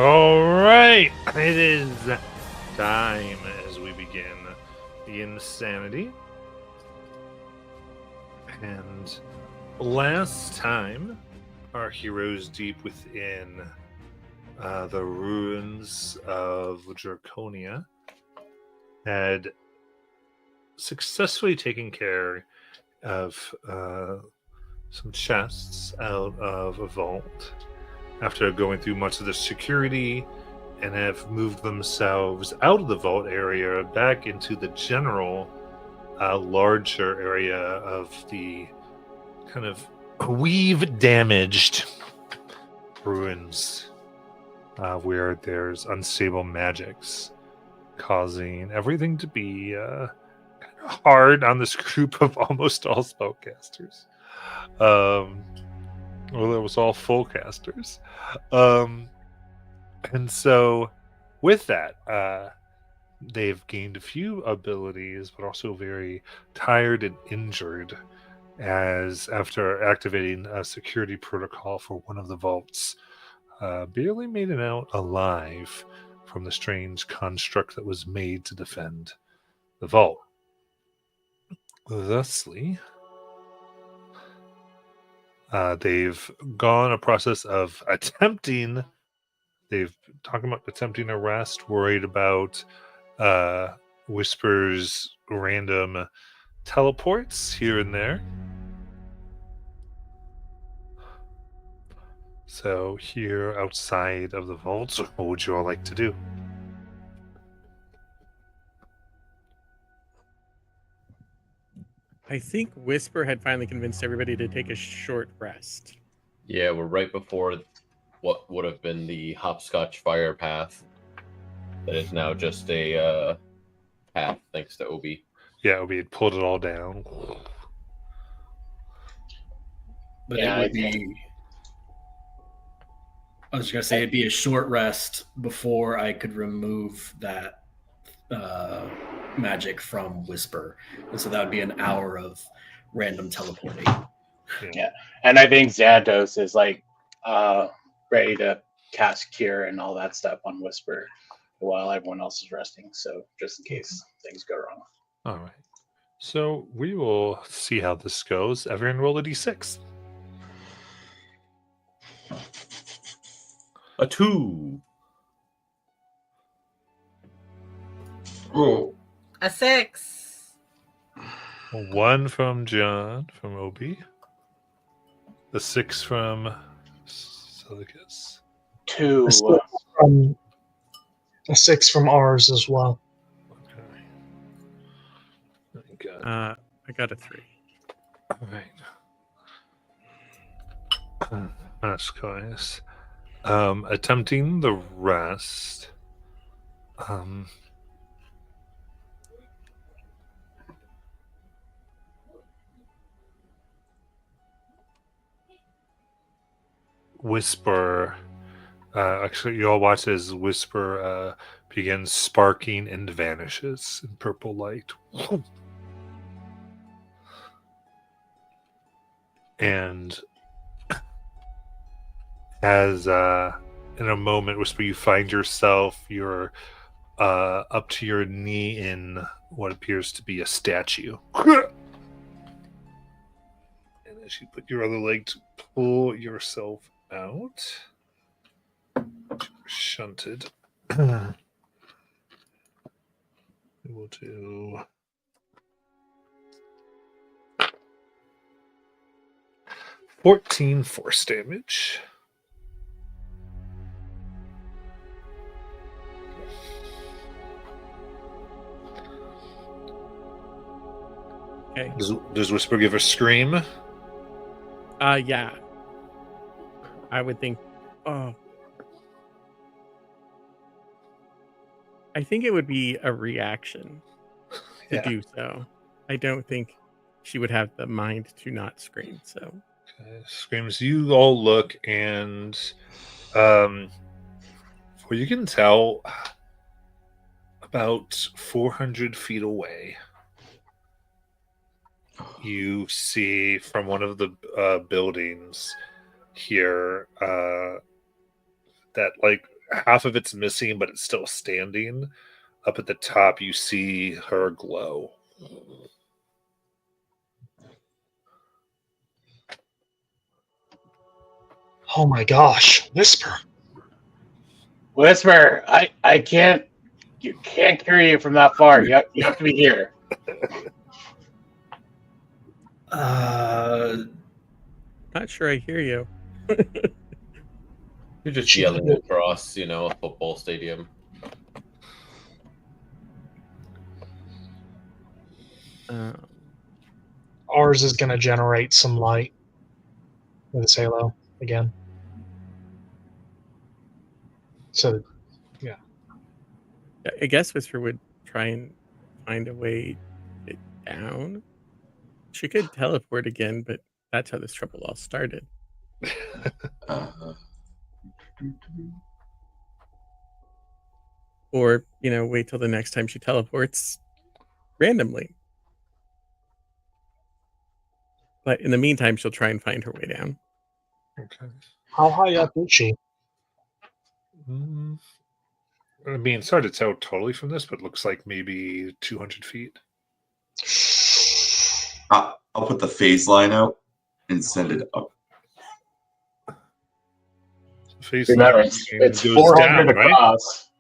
All right, it is time as we begin the insanity. And last time, our heroes deep within the ruins of Draconia had successfully taken care of some chests out of a vault after going through much of the security, and have moved themselves out of the vault area back into the general larger area of the kind of weave damaged ruins where there's unstable magics causing everything to be kind of hard on this group of almost all spellcasters. Well, it was all full casters. And so with that, they've gained a few abilities, but also very tired and injured, as after activating a security protocol for one of the vaults, barely made it out alive from the strange construct that was made to defend the vault. Thusly, they've gone a process of attempting. They've talking about attempting arrest, worried about Whisper's random teleports here and there. So here outside of the vaults, what would you all like to do? I think Whisper had finally convinced everybody to take a short rest. Yeah, we're right before what would have been the hopscotch fire path. That is now just a path, thanks to Obi. Yeah, Obi had pulled it all down. But Yeah, it would be. I was going to say it'd be a short rest before I could remove that magic from Whisper. And so that would be an hour of random teleporting. Yeah. And I think Xandos is like ready to cast Cure and all that stuff on Whisper while everyone else is resting. So just in case things go wrong. All right. So we will see how this goes. Everyone roll a d6. A 2. Oh, A 6. 1 from John, from Obi. A 6 from Silicus. 2. A 6 from ours as well. Okay. Got I got a 3. All right. That's nice. Attempting the rest. Whisper. Actually, you all watch as Whisper begins sparking and vanishes in purple light. And as in a moment, Whisper, you find yourself, you're up to your knee in what appears to be a statue. And as you put your other leg to pull yourself out, you're shunted. We will do 14 force damage. Okay. Does Whisper give a scream? Yeah. I would think. Oh. I think it would be a reaction to Yeah. do so. I don't think she would have the mind to not scream. So. Okay, screams. You all look, and well, you can tell about 400 feet away, you see from one of the buildings here that, like, half of it's missing, but it's still standing. Up at the top, you see her glow. Oh my gosh, Whisper. Whisper, I can't. You can't carry you from that far. You have to be here. Not sure I hear you. You're just yelling across, a football stadium. Ours is going to generate some light with its halo again. So, I guess Whisper would try and find a way to get down. She could teleport again, but that's how this trouble all started. Or, wait till the next time she teleports randomly. But in the meantime, she'll try and find her way down. Okay. how high up is she? I mean, it's hard to tell totally from this, but it looks like maybe 200 feet. I'll put the phase line out and send it up. Face Remember, line it's goes 400 down, right? across.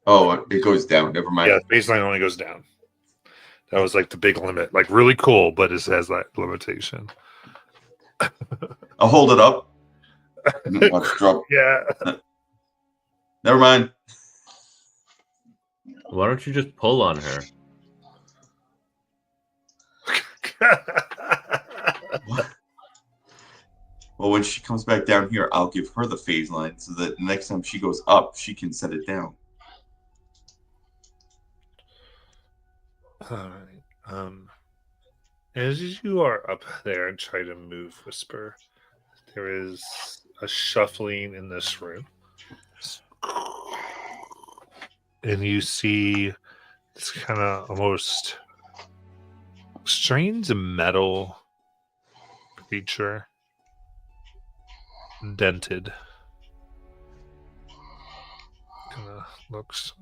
Oh, it goes down. Never mind. Yeah, baseline only goes down. That was like the big limit. Like really cool, but it has that limitation. I'll hold it up. And then watch it drop. Yeah. Never mind. Why don't you just pull on her? Well, when she comes back down here, I'll give her the phase line so that the next time she goes up, she can set it down. All right. As you are up there and try to move Whisper, there is a shuffling in this room. And you see this kind of almost strange metal creature, dented. Kind of looks.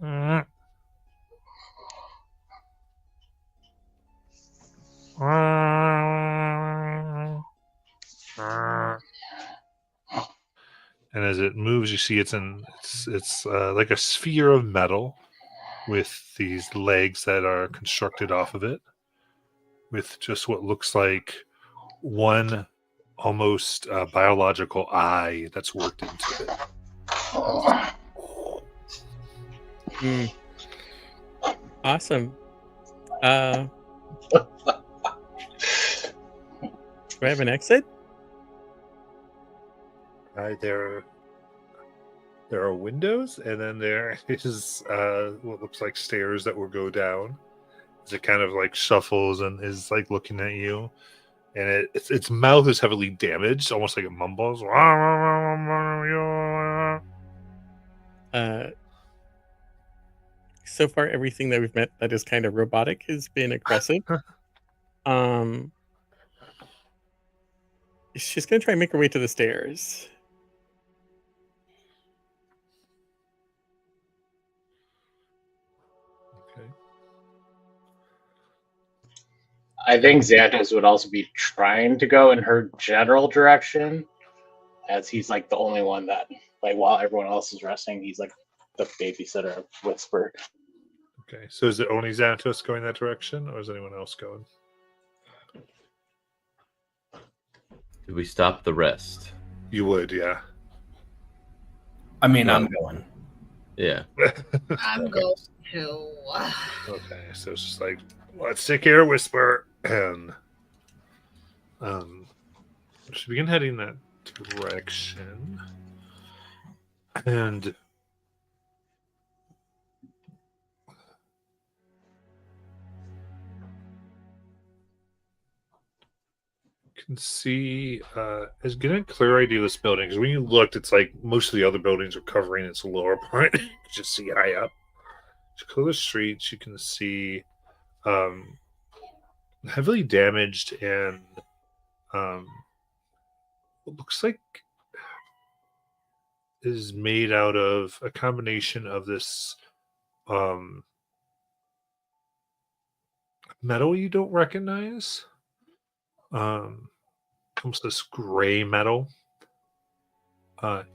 And as it moves, you see it's like a sphere of metal with these legs that are constructed off of it, with just what looks like one almost biological eye that's worked into it. Awesome. Do I have an exit? There are windows, and then there is what looks like stairs that will go down. As it kind of like shuffles and is like looking at you, and its mouth is heavily damaged, almost like it mumbles. So far, everything that we've met that is kind of robotic has been aggressive. She's gonna try and make her way to the stairs. Okay. I think Xanthos would also be trying to go in her general direction, as he's like the only one that, like, while everyone else is resting, he's like the babysitter of Whisper. Okay, so is it only Xanthos going that direction, or is anyone else going? Do we stop the rest? You would, yeah. I mean, No. I'm going. Yeah. I'm going to. Okay, so it's just like, let's take care of Whisper, and should begin heading that direction, and can see as getting a clear idea of this building, because when you looked, it's like most of the other buildings are covering its lower part. You just see high up. To clear the streets, you can see heavily damaged and what looks like is made out of a combination of this metal you don't recognize. Almost this gray metal.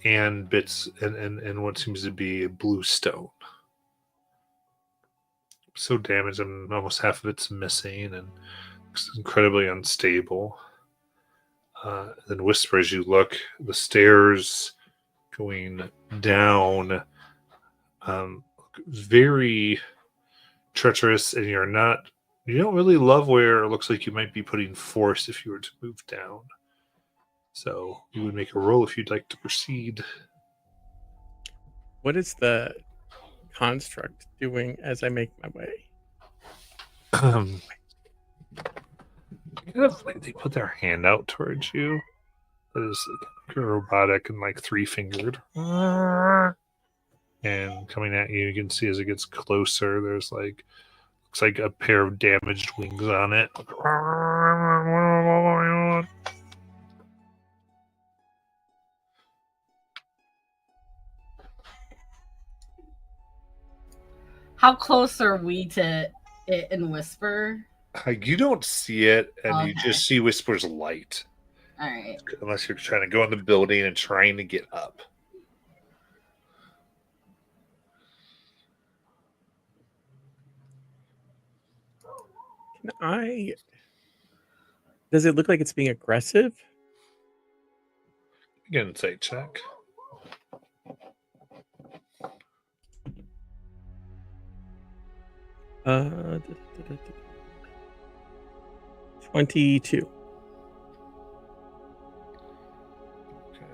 And bits and what seems to be a blue stone. So damaged, and almost half of it's missing, and it's incredibly unstable. Then Whisper, as you look, the stairs going down, very treacherous, and you don't really love where it looks like you might be putting force if you were to move down. So you would make a roll if you'd like to proceed. What is the construct doing as I make my way? Kind of like they put their hand out towards you. That is like robotic and like 3-fingered. And coming at you, you can see as it gets closer, there's like looks like a pair of damaged wings on it. How close are we to it and Whisper? You don't see it, and you Okay. just see Whisper's light. All right. Unless you're trying to go in the building and trying to get up. Does it look like it's being aggressive? Again, say check. Uh, 22. Okay.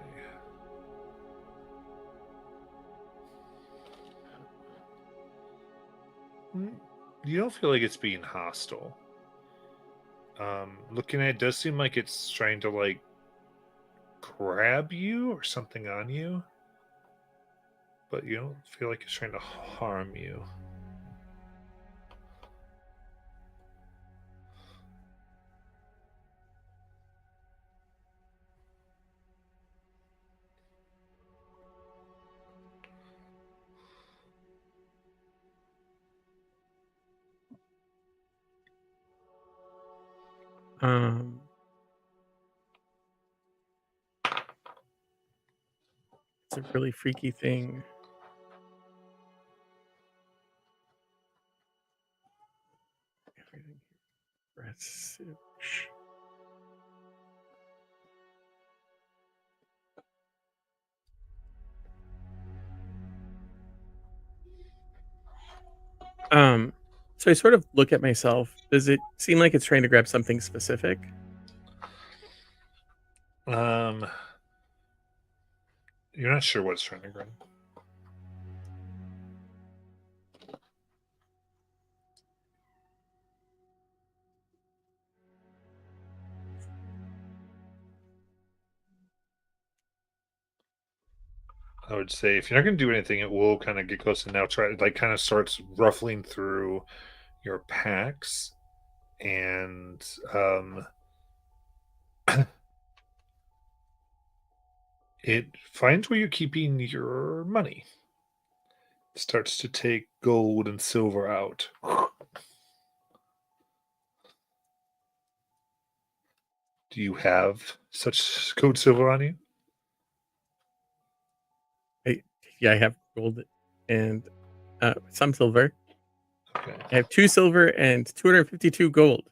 You don't feel like it's being hostile. Looking at it, does seem like it's trying to like grab you or something on you, but you don't feel like it's trying to harm you. It's a really freaky thing. Everything aggressive. So I sort of look at myself. Does it seem like it's trying to grab something specific? You're not sure what it's trying to grab. I would say if you're not going to do anything, it will kind of get close and now try like kind of starts ruffling through your packs, and it finds where you're keeping your money. It starts to take gold and silver out. Do you have such gold silver on you? Yeah, I have gold and some silver. Okay. I have 2 silver and 252 gold.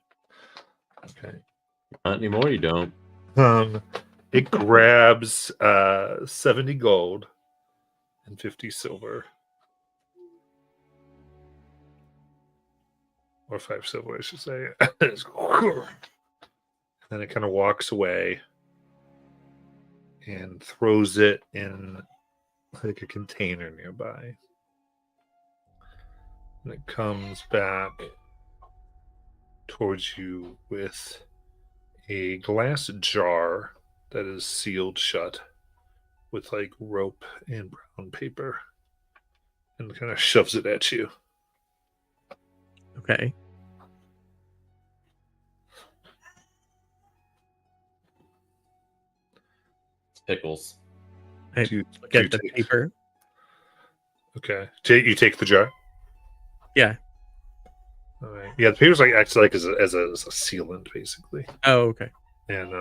Okay. Not anymore, you don't. It grabs 70 gold and 50 silver. Or 5 silver, I should say. And then it kind of walks away and throws it in like a container nearby. And it comes back towards you with a glass jar that is sealed shut with like rope and brown paper, and kind of shoves it at you. Okay. Pickles. I Do you, look do you at the take- paper. Okay. You take the jar. Yeah. All right. Yeah, the paper's like acts like as a sealant, basically. Oh, okay. And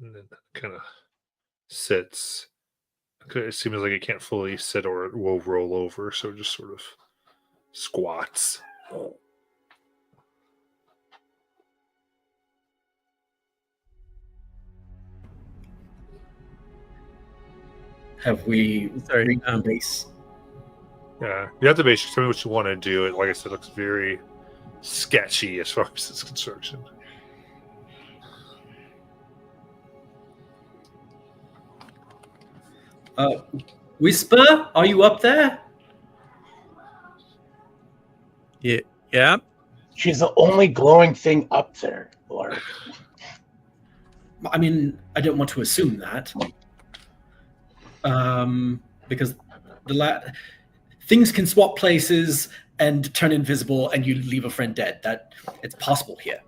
and then kind of sits. It seems like it can't fully sit or it will roll over, so it just sort of squats. Have we Sorry, reached the base? Yeah, you have to basically tell me what you want to do. It, like I said, looks very sketchy as far as its construction. Whisper, are you up there? Yeah. She's the only glowing thing up there, Lord. I mean, I don't want to assume that. Because things can swap places and turn invisible, and you leave a friend dead. That it's possible here.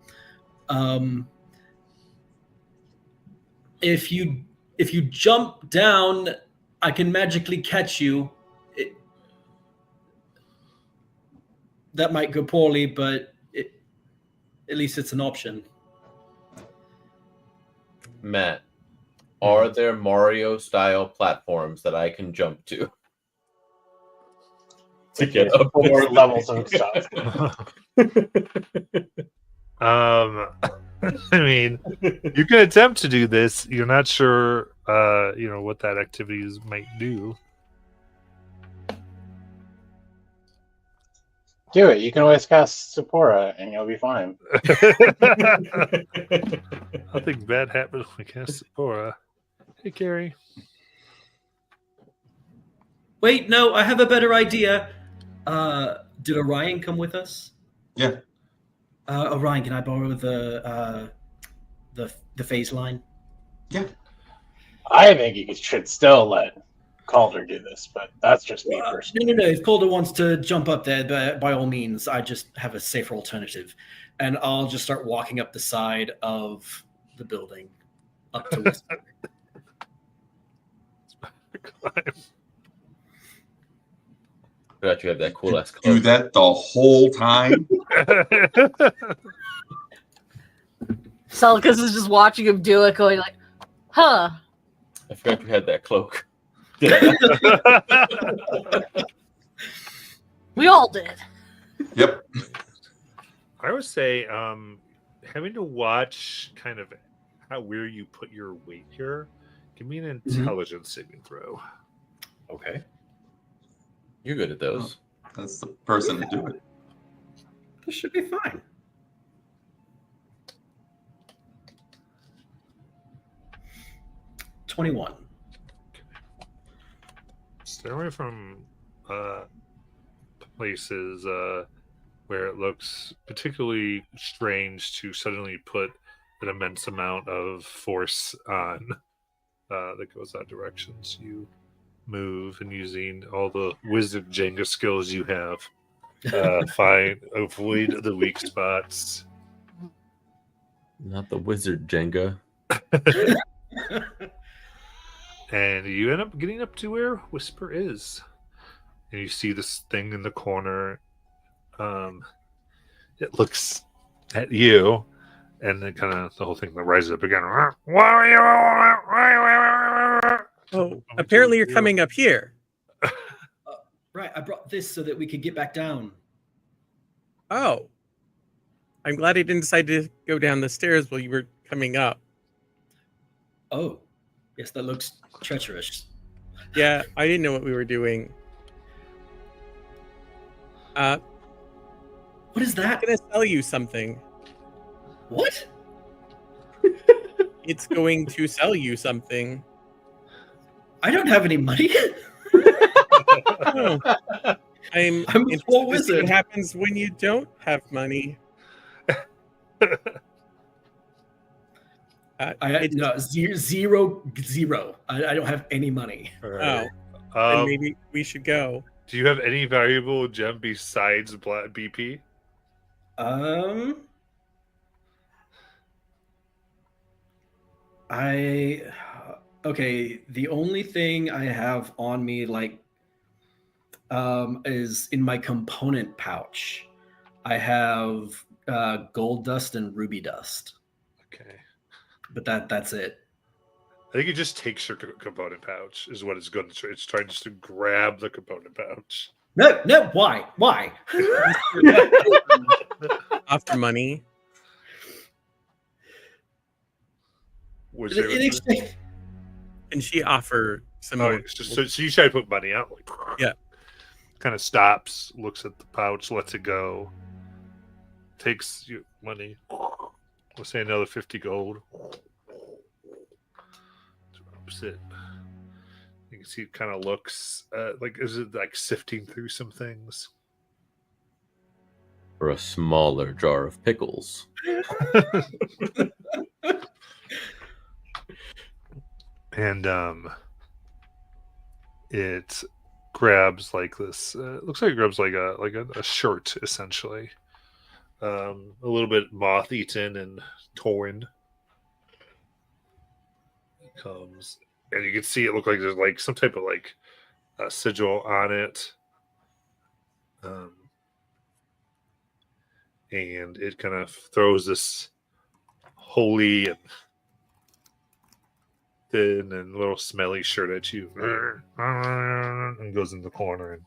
If you jump down, I can magically catch you. That might go poorly, but at least it's an option. Matt, are there Mario-style platforms that I can jump to get up? Four levels of stuff. I mean, you can attempt to do this. You're not sure, what that activities might do. Do it. You can always cast Sephora and you'll be fine. Nothing bad happened when we cast Sephora. Hey, Carrie. Wait, no, I have a better idea. Did Orion come with us? Yeah. Orion, can I borrow the phase line? Yeah. I think you should still let Calder do this, but that's just me personally. No. If Calder wants to jump up there, by all means, I just have a safer alternative, and I'll just start walking up the side of the building, up to Whisper. Forgot you have that cool ass Do cloak. that the whole time. Celica is just watching him do it, going like, huh. I forgot you had that cloak. We all did. Yep. I would say having to watch kind of where you put your weight here. Give me an intelligence saving throw. Okay. You're good at those. That's the person to do it. This should be fine. $21. Stay away from places where it looks particularly strange to suddenly put an immense amount of force on that goes that direction. So you move and using all the wizard Jenga skills you have, avoid the weak spots. Not the wizard Jenga. And you end up getting up to where Whisper is. And you see this thing in the corner. It looks at you. And then kind of the whole thing rises up again. Oh, apparently you're coming up here. Right, I brought this so that we could get back down. Oh. I'm glad I didn't decide to go down the stairs while you were coming up. Oh, yes, that looks treacherous. Yeah, I didn't know what we were doing. What is that? I'm gonna sell you something. What? It's going to sell you something. I don't have any money. Oh. I'm I'm a interested full to see wizard. what happens when you don't have money. I had no, zero. I don't have any money. All Oh, right. then maybe we should go. Do you have any valuable gem besides BP? Okay, the only thing I have on me is in my component pouch. I have gold dust and ruby dust, Okay. but that's it. I think it just takes your component pouch is what it's going to try. It's trying just to grab the component pouch. No, why? Offer money. Which In exchange, And she offer some oh, more. it's just, so you try to put money out. Like, Yeah. Kind of stops, looks at the pouch, lets it go, takes you money. We'll say another 50 gold. Drops it. You can see it kind of looks like, is it like sifting through some things? For a smaller jar of pickles. And it grabs like this. Looks like it grabs like a shirt essentially. A little bit moth eaten and torn. It comes, and you can see it look like there's like some type of like sigil on it. And it kind of throws this holy and thin and little smelly shirt at you and goes in the corner. And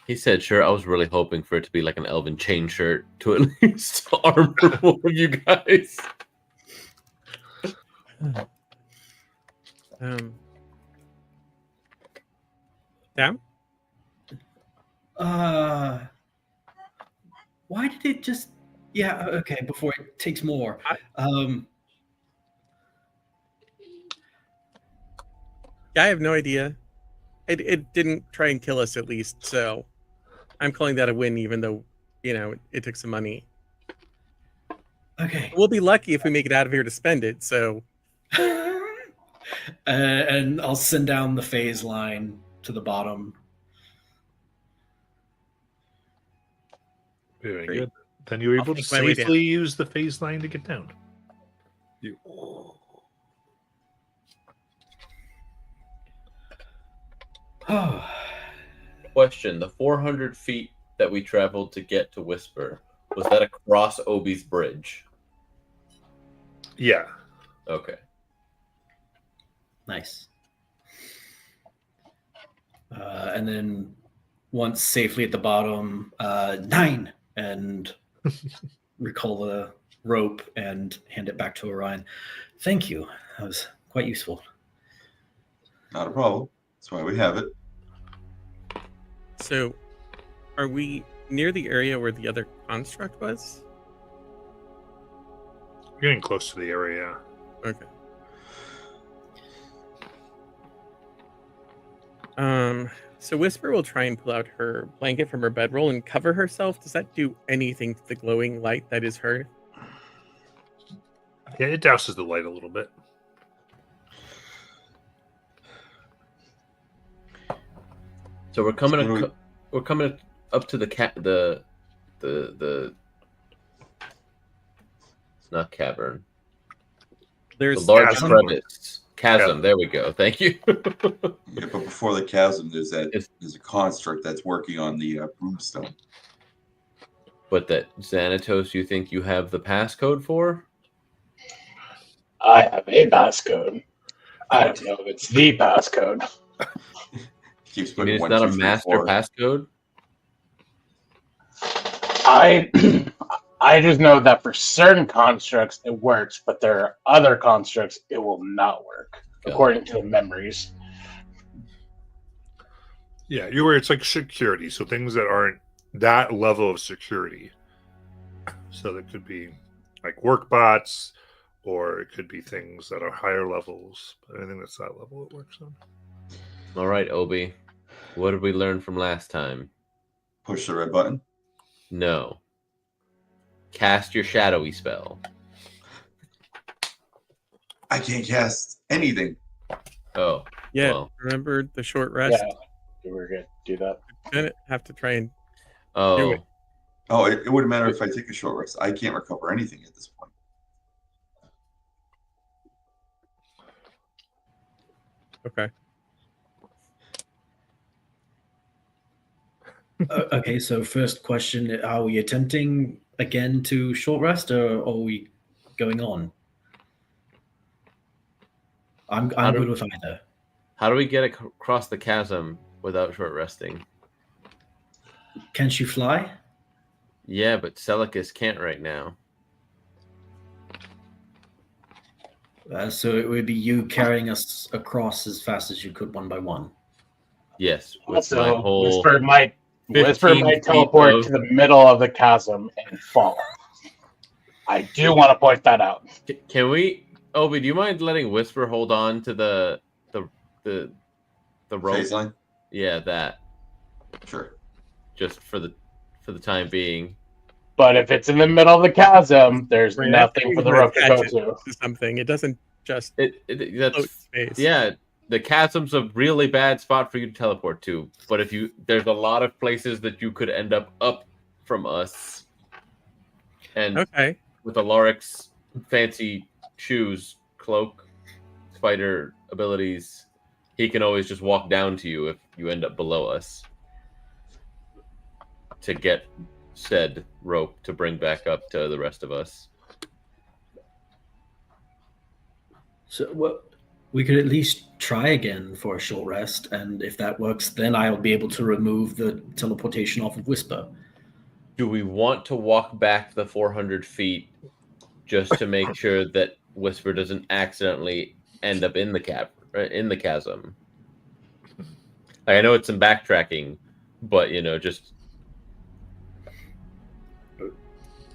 He said, sure, I was really hoping for it to be like an elven chain shirt to at least armor one of you guys. Yeah. Why did it just? Yeah. Okay. Before it takes more. Yeah, I have no idea. It didn't try and kill us at least, so I'm calling that a win, even though, it took some money. Okay. We'll be lucky if we make it out of here to spend it, so. And I'll send down the phase line to the bottom. very Great. good. Then you're I'll able to make my way down. safely use the phase line to get down. You. Oh. Question: the 400 feet that we traveled to get to Whisper, was that across Obi's bridge? Yeah. Okay. Nice. And then once safely at the bottom, 9, and recall the rope and hand it back to Orion. Thank you. That was quite useful. Not a problem. That's why we have it. So, are we near the area where the other construct was? You're getting close to the area. Okay. So Whisper will try and pull out her blanket from her bedroll and cover herself. Does that do anything to the glowing light that is her? Yeah, it douses the light a little bit. So we're coming. So We're coming up to the not cavern. There's The large chasm. crevice. Chasm. Chasm. There we go. Thank you. Yeah, but before the chasm, there's It's- a construct that's working on the broomstone. But that Xanatos, you think you have the passcode for? I have a passcode. I don't know if it's the passcode. Keeps I putting mean, it's 1, not 2, a 3, master 4. passcode. I just know that for certain constructs it works, but there are other constructs it will not work, according to the memories. Yeah, you're where it's like security. So things that aren't that level of security. So that could be like work bots, or it could be things that are higher levels. But anything that's that level it works on. All right, Obi. What did we learn from last time? Push the red button. No. Cast your shadowy spell. I can't cast anything. Oh, Yeah, Well. remember the short rest? Yeah, we're gonna do that. Gonna have to try and Oh, it. Oh, it wouldn't matter if I take a short rest. I can't recover anything at this point. Okay. Okay, so first question: are we attempting again to short rest, or are we going on? I'm good with either. how do we get across the chasm without short resting? Can she fly? Yeah, but Celicus can't right now. So it would be you carrying us across as fast as you could, one by one. Yes, with my Also, whole Whisper might 15 feet teleport of- to the middle of the chasm and fall. I do want to point that out. Can we, Obi? Do you mind letting Whisper hold on to the rope? Phase line? Yeah, that. Sure. Just for the time being. But if it's in the middle of the chasm, there's Right, nothing for the rope to go to. Something. It doesn't just That's float space. yeah. The chasm's a really bad spot for you to teleport to. But there's a lot of places that you could end up from us. And Okay. with Alaric's fancy shoes, cloak, spider abilities, he can always just walk down to you if you end up below us to get said rope to bring back up to the rest of us. So we could at least try again for a short rest, and if that works, then I'll be able to remove the teleportation off of Whisper. Do we want to walk back the 400 feet just to make sure that Whisper doesn't accidentally end up in the chasm? Like, I know it's some backtracking, but just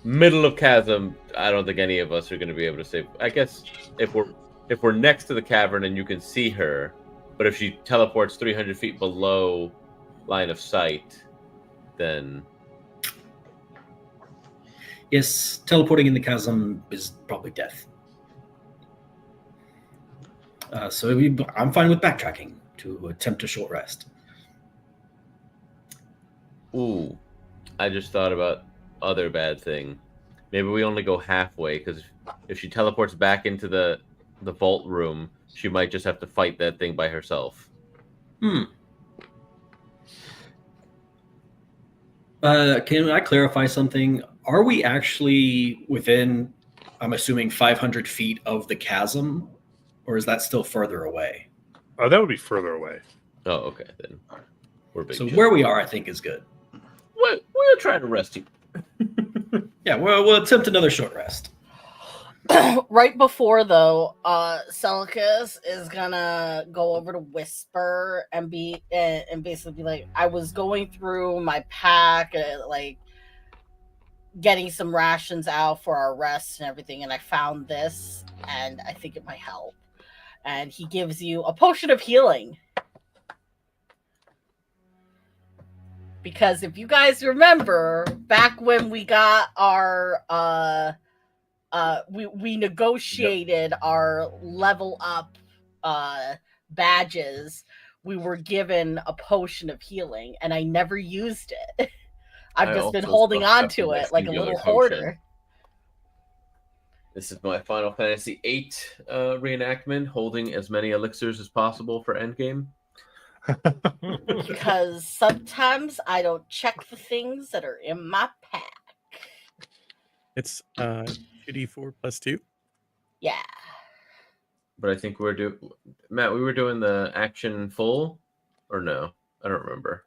middle of chasm. I don't think any of us are going to be able to save. I guess if we're next to the cavern and you can see her, but if she teleports 300 feet below line of sight, then Yes, teleporting in the chasm is probably death. So I'm fine with backtracking to attempt a short rest. ooh, I just thought about other bad thing. Maybe we only go halfway, because if she teleports back into the vault room, she might just have to fight that thing by herself. Can I clarify something? Are we actually within, I'm assuming, 500 feet of the chasm, or is that still further away? Oh, that would be further away. Oh, okay, then. We're big. So jump. where we are, I think, is good. We're trying to rest you. Yeah, we'll attempt another short rest. Right before, though, Celicus is gonna go over to Whisper and basically be like, I was going through my pack, like getting some rations out for our rest and everything, and I found this, and I think it might help. And he gives you a potion of healing. Because if you guys remember, back when we got our we negotiated our level up badges, we were given a potion of healing, and I never used it. I've just been holding on to it like a little hoarder. This is my Final Fantasy VIII reenactment, holding as many elixirs as possible for endgame. Because sometimes I don't check the things that are in my pack. It's 2d4 plus 2. Yeah. But I think Matt, we were doing the action full, or no? I don't remember.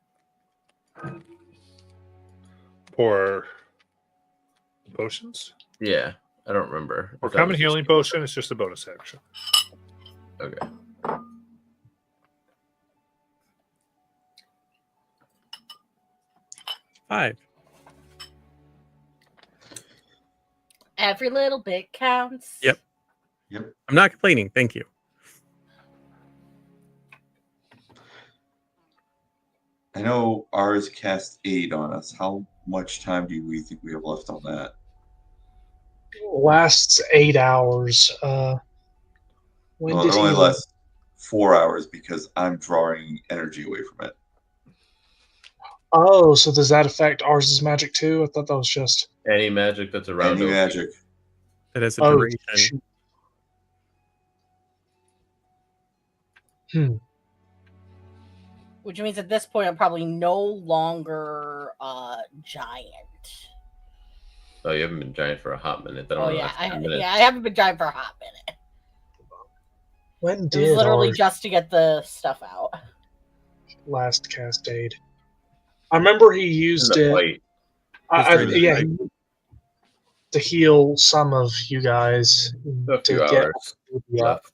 Or potions? Yeah, I don't remember. Or If that common was healing potion is just a bonus action. Okay. Five. Every little bit counts. Yep. Yep. I'm not complaining. Thank you. I know ours cast 8 on us. How much time do we think we have left on that? Lasts 8 hours. When Well, did it only he? lasts 4 hours because I'm drawing energy away from it. Oh, so does that affect ours' magic too? I thought that was just. Any magic that's around Any OP. magic. That has a Oh, duration. shoot. Hmm. Which means at this point I'm probably no longer giant. Oh, you haven't been giant for a hot minute. Then Oh yeah, I haven't been giant for a hot minute. When It was did literally ours just to get the stuff out. last cascade? I remember he In used the it. fight. Yeah, to heal some of you guys A few to get hours yeah. left.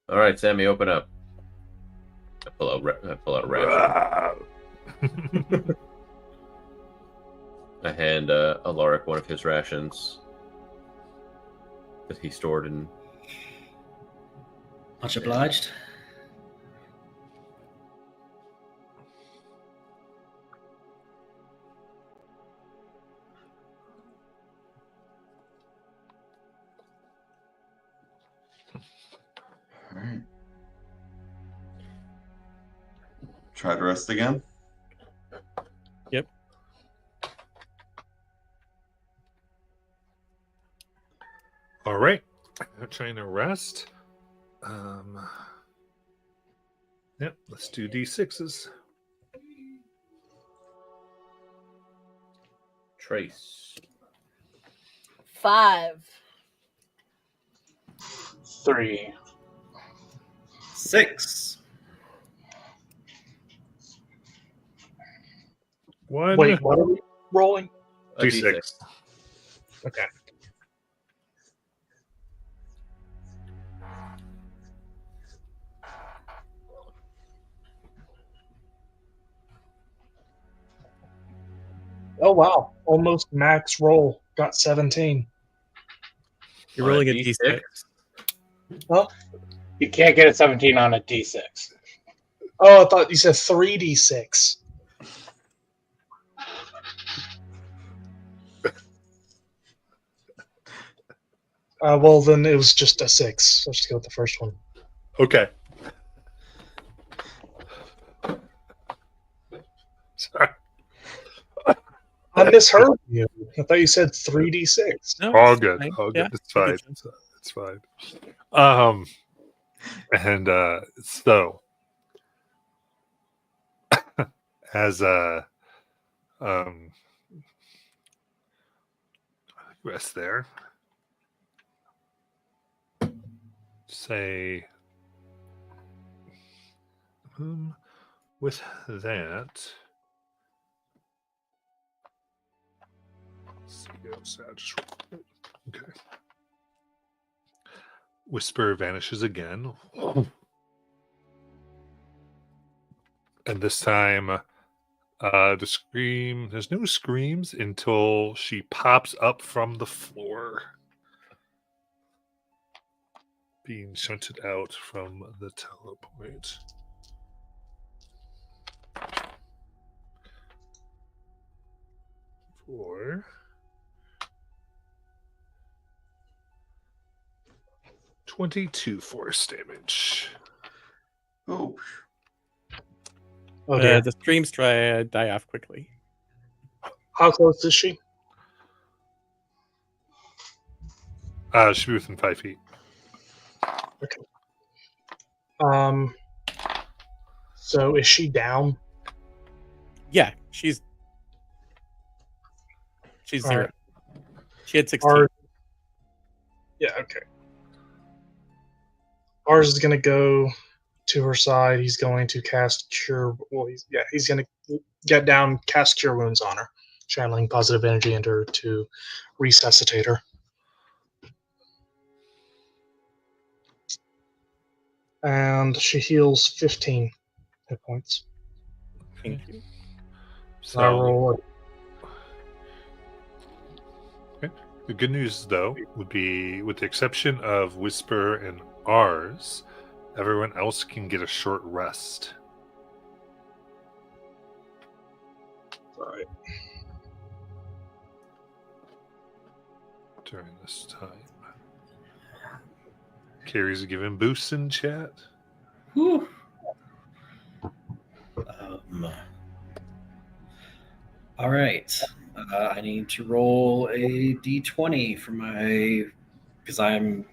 All right, Sammy, open up. I pull out a ration. I hand Alaric one of his rations that he stored in. Much obliged. All right. Try to rest again. Yep. All right. I'm trying to rest. Yep, let's do D6s. Trace. 5. 3. 6. 1. Wait, what are we rolling? A D6. Okay. Oh wow! Almost max roll. Got 17. You're On a rolling a D6? D6. Huh? You can't get a 17 on a D6. Oh, I thought you said 3d6. Well, then it was just a 6. Let's just go with the first one. Okay. Sorry. I misheard you. I thought you said 3d6. No, All it's good. fine. All good. Yeah, It's I fine. get you. It's fine. And so as rest there. Say with that. Let's see, okay. Whisper vanishes again. And this time the scream, there's no screams until she pops up from the floor, being shunted out from the teleport. For 22 force damage. Oh, Oh dear. The streams die off quickly. How close is she? She'll be within 5 feet. So is she down? Yeah, she's All 0. right. She had 16. Yeah, okay. Ours is going to go to her side. He's going to cast Cure. Well, he's going to get down, cast Cure Wounds on her, channeling positive energy into her to resuscitate her. And she heals 15 hit points. Thank you. So I roll. The good news, though, would be, with the exception of Whisper and ours, everyone else can get a short rest. Right. During this time. Carrie's giving boosts in chat. Whew. All right. I need to roll a d20 for my, because I'm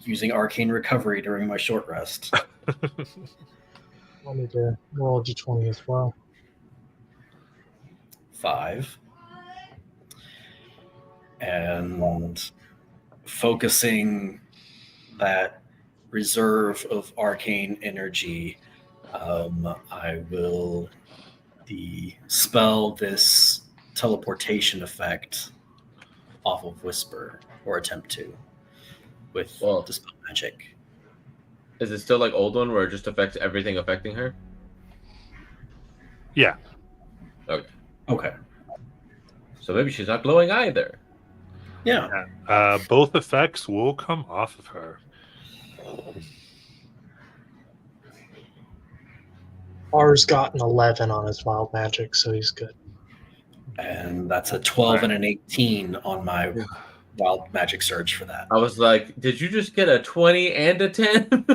using arcane recovery during my short rest. I need to roll a d20 as well. 5. And focusing that reserve of arcane energy, I will spell this teleportation effect off of Whisper, or attempt to, with Dispel Magic. Is it still like old one where it just affects everything affecting her? Yeah. Okay. So maybe she's not glowing either. Yeah. Both effects will come off of her. R's got an 11 on his wild magic, so he's good. And that's a 12 and an 18 on my wild magic surge for that. I was like, did you just get a 20 and a 10?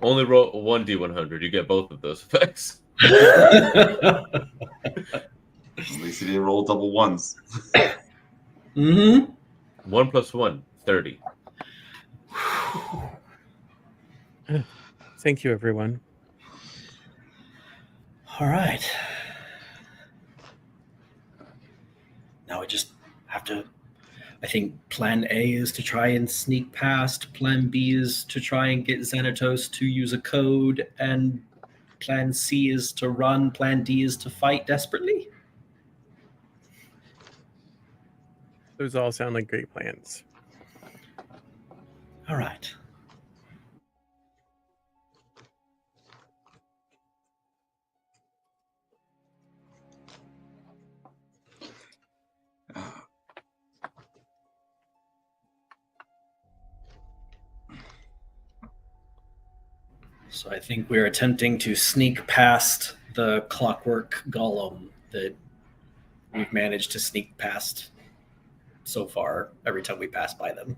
Only roll 1d100. You get both of those effects. At least he didn't roll double ones. Mm-hmm. 1 + 1, 30. Thank you, everyone. All right. Now we just have to, I think plan A is to try and sneak past, plan B is to try and get Xanatos to use a code, and plan C is to run, plan D is to fight desperately. Those all sound like great plans. All right. So I think we're attempting to sneak past the clockwork golem that we've managed to sneak past so far every time we pass by them.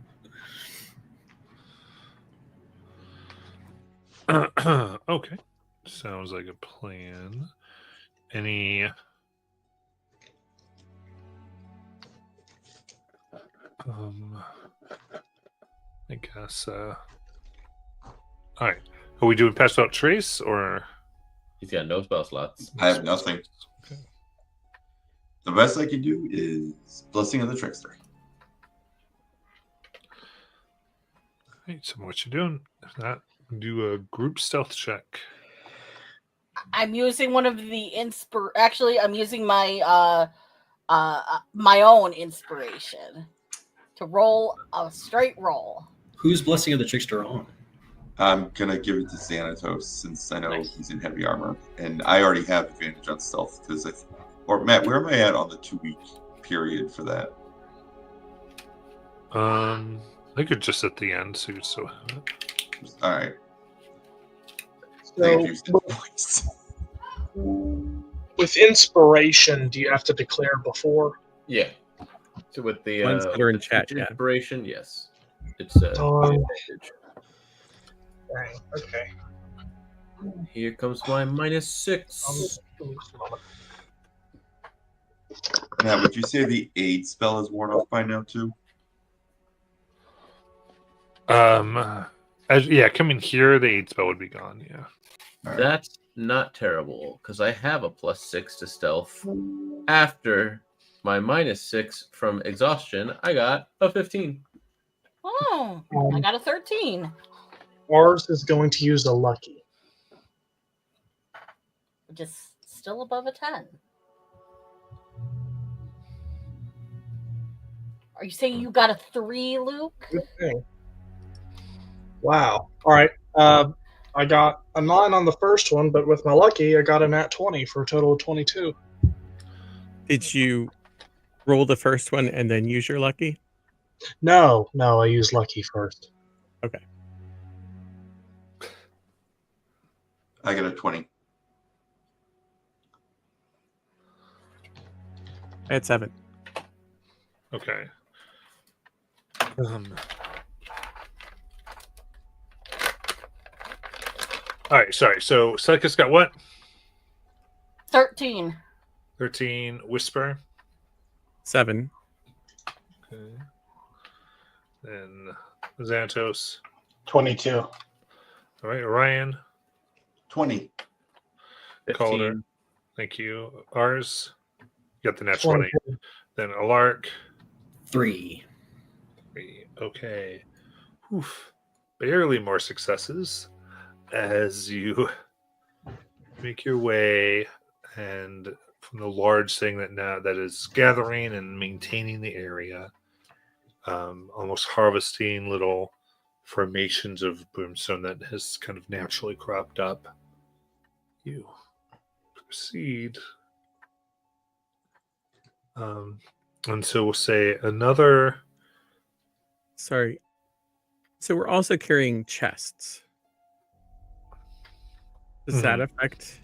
Okay. Sounds like a plan. Any I guess all right. Are we doing Pass Out Trace or He's got no spell slots. I have nothing. Okay. The best I can do is Blessing of the Trickster. Hey, so what you doing? If not, do a group stealth check. I'm using one of the Actually, I'm using my my own inspiration to roll a straight roll. Who's Blessing of the Trickster on? I'm gonna give it to Xanatos since I know Nice. he's in heavy armor, and I already have advantage on stealth because or Matt, where am I at on the 2-week period for that? I think it's just at the end, so you still have it. All right. So, Thank you. Points. with inspiration, do you have to declare before? Yeah. So with the Ones that are in chat, yeah. inspiration, yes. It's Dang, okay. Here comes my -6. Matt, would you say the aid spell is worn off by now too? Coming here, the 8 spell would be gone. Yeah. All right. That's not terrible because I have a +6 to stealth. After my -6 from exhaustion, I got a 15. Oh, I got a 13. Ours is going to use a lucky. Which is still above a 10. Are you saying you got a 3, Luke? Good thing. Wow. All right. I got a 9 on the first one, but with my lucky, I got a nat 20 for a total of 22. Did you roll the first one and then use your lucky? No, I used lucky first. Okay. I got a 20. I had 7. Okay. All right, sorry. So Selecus got what? 13. 13. Whisper. 7. Okay. Then Xantos. 22. All right, Orion. 20. Calder. 15. Thank you. Ours. You got the net 20. Then Alark. 3. 3. Okay. Oof. Barely more successes as you make your way, and from the large thing that is gathering and maintaining the area, almost harvesting little formations of brimstone that has kind of naturally cropped up. You proceed. And so we'll say another. Sorry. So we're also carrying chests. Does that affect?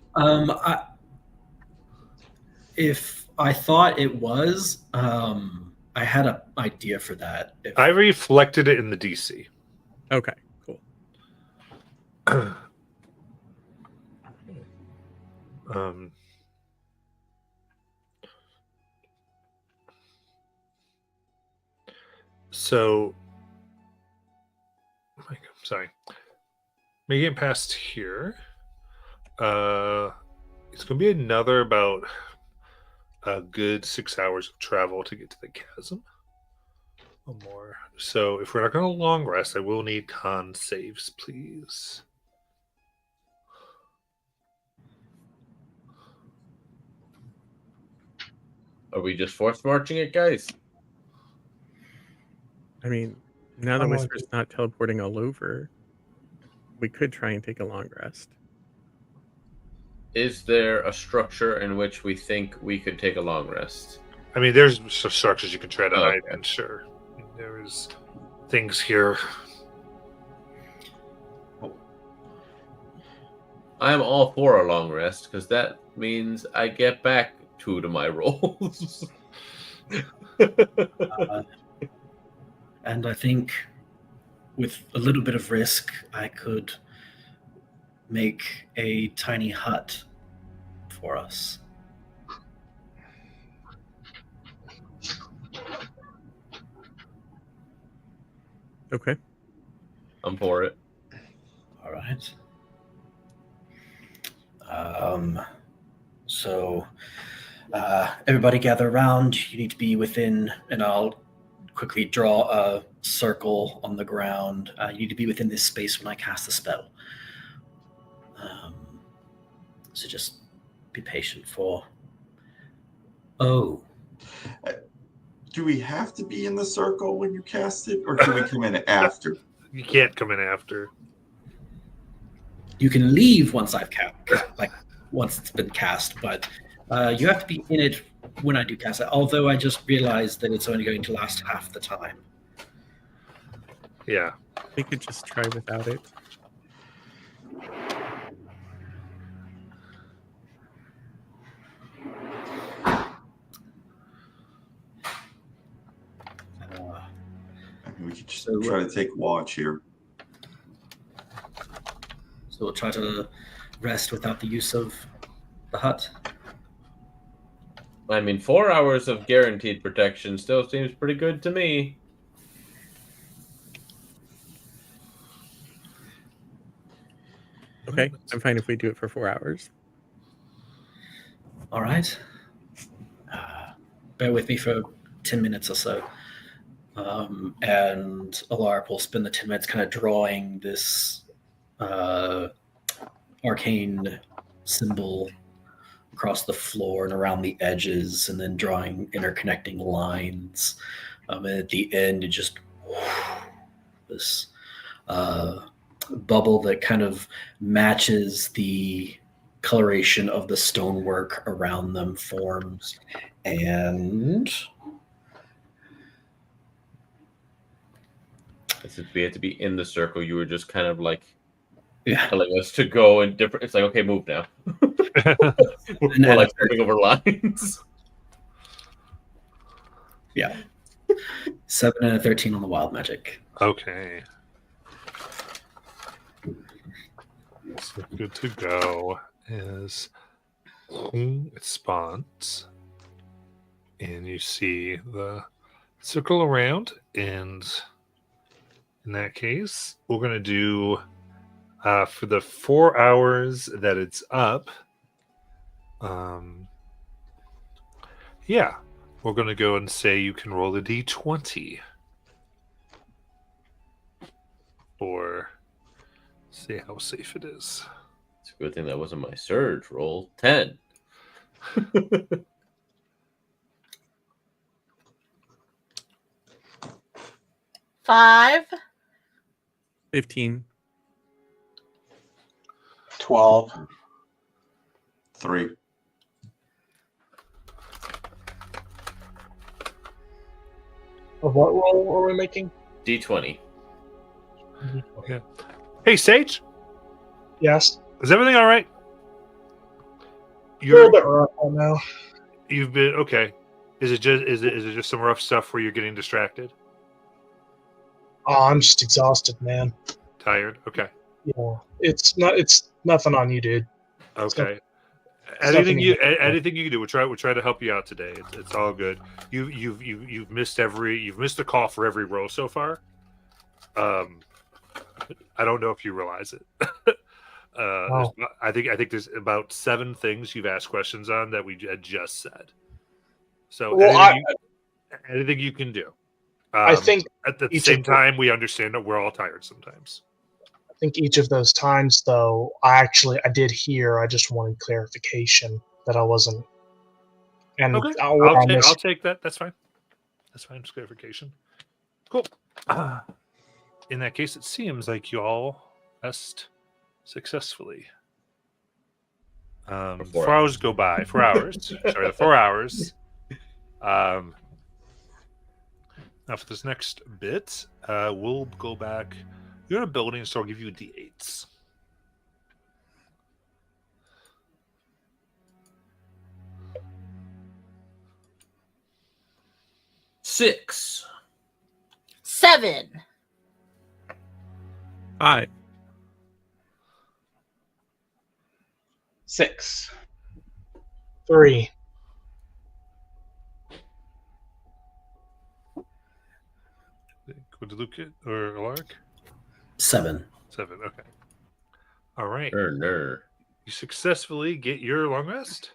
If I thought it was, I had an idea for that. I reflected it in the DC. Okay, cool. So, I'm sorry. Making it past here, it's going to be another about a good 6 hours of travel to get to the chasm. One more. So, if we're not going to long rest, I will need con saves, please. Are we just force marching it, guys? I mean, now that I'm Whisper's not teleporting all over, we could try and take a long rest. Is there a structure in which we think we could take a long rest? I mean, there's some structures you can try to hide Okay. in, sure. There's things here. I'm all for a long rest because that means I get back 2 to my rolls. And I think with a little bit of risk, I could make a tiny hut for us. Okay. I'm for it. All right. So everybody gather around. You need to be within, and I'll quickly draw a circle on the ground. You need to be within this space when I cast the spell. So just be patient for. Oh. Do we have to be in the circle when you cast it, or can we come in after? You can't come in after. You can leave once I've once it's been cast, but you have to be in it when I do cast it. Although I just realized that it's only going to last half the time. Yeah. We could just try without it. I mean, we could just So, try to take watch here. So we'll try to rest without the use of the hut. I mean, 4 hours of guaranteed protection still seems pretty good to me. Okay, I'm fine if we do it for 4 hours. All right. Bear with me for 10 minutes or so. And Alarp will spend the 10 minutes kind of drawing this arcane symbol across the floor and around the edges, and then drawing interconnecting lines. And at the end, it just this bubble that kind of matches the coloration of the stonework around them forms. And Since we had to be in the circle, you were just kind of like Yeah. telling us to go in different. It's like, okay, move now. We're like moving over lines. Yeah. 7 and a 13 on the wild magic. Okay. So good to go is it spawns, and you see the circle around, and in that case, we're gonna do for the 4 hours that it's up. Yeah, we're gonna go and say you can roll a d20 or see how safe it is. It's a good thing that wasn't my surge roll. 10. 5. 15. 12. 3. Of what roll are we making? D20. Hey, Sage, Yes. is everything all right? A little bit rough right now. You've been okay. Is it just some rough stuff where you're getting distracted, Oh, I'm just exhausted, man. tired? Okay, Yeah. It's nothing on you, dude. okay. nothing Anything against you can do, we'll try to help you out today. It's all good. You've missed a call for every row so far. I don't know if you realize it. Wow. I think there's about 7 things you've asked questions on that we had just said. So Well, anything you can do. I think at the each same of the- time, we understand that we're all tired sometimes. each of those times, though, I did hear. I just wanted clarification that I wasn't. And Okay, I'll I'll take that. That's fine. That's fine. Just clarification. Cool. In that case, it seems like you all rest successfully. 4 4 hours go by. 4 hours. Sorry, the 4 hours. Now for this next bit, we'll go back. You're in a building, so I'll give you D8s. Six. 7. 5. 6. 3. Go to Luke or Alaric? 7. 7. Okay. All right. Ner. You successfully get your long rest.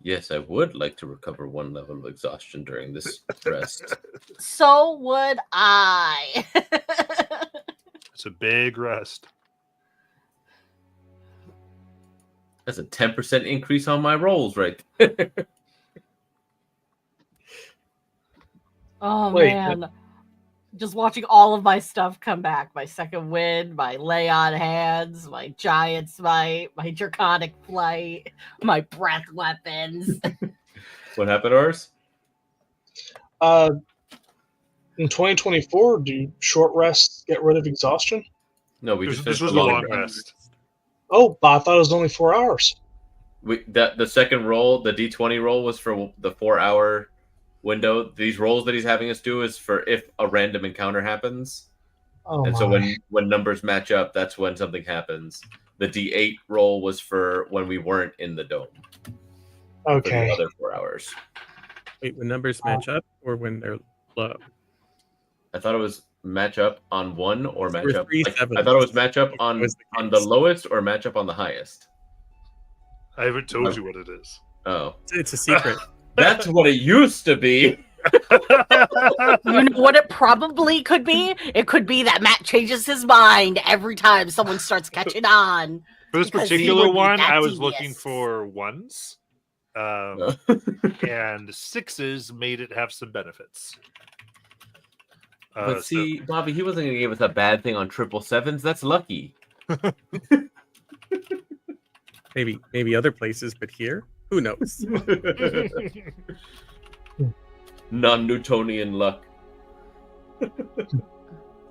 Yes, I would like to recover 1 level of exhaustion during this rest. So would I. It's a big rest. That's a 10% increase on my rolls, right there. Oh Wait, man. Just watching all of my stuff come back. My second wind, my lay on hands, my giant smite, my draconic flight, my breath weapons. What happened, ours? In 2024, do short rests get rid of exhaustion? No, we This, just this finished was the a long rest. Oh, but I thought it was only 4 hours. The second roll, the D20 roll, was for the 4-hour window. These rolls that he's having us do is for if a random encounter happens. Oh, And so my. when numbers match up, that's when something happens. The D8 roll was for when we weren't in the dome. For Okay. the other 4 hours. Wait, when numbers match up or when they're low? I thought it was match up on 1 or There match were up. 3 Like, sevens. I thought it was match up That on was the the case. lowest or match up on the highest. I haven't told you what it is. Oh, It's a secret. that's what it used to be. You know what it probably could be? It could be that Matt changes his mind every time someone starts catching on. For this Because he particular would be one, that I was genius. looking for 1s. No. And 6s made it have some benefits. But see, Bobby, he wasn't going to give us a bad thing on 777s. That's lucky. Maybe other places, but here, who knows? Non-Newtonian luck.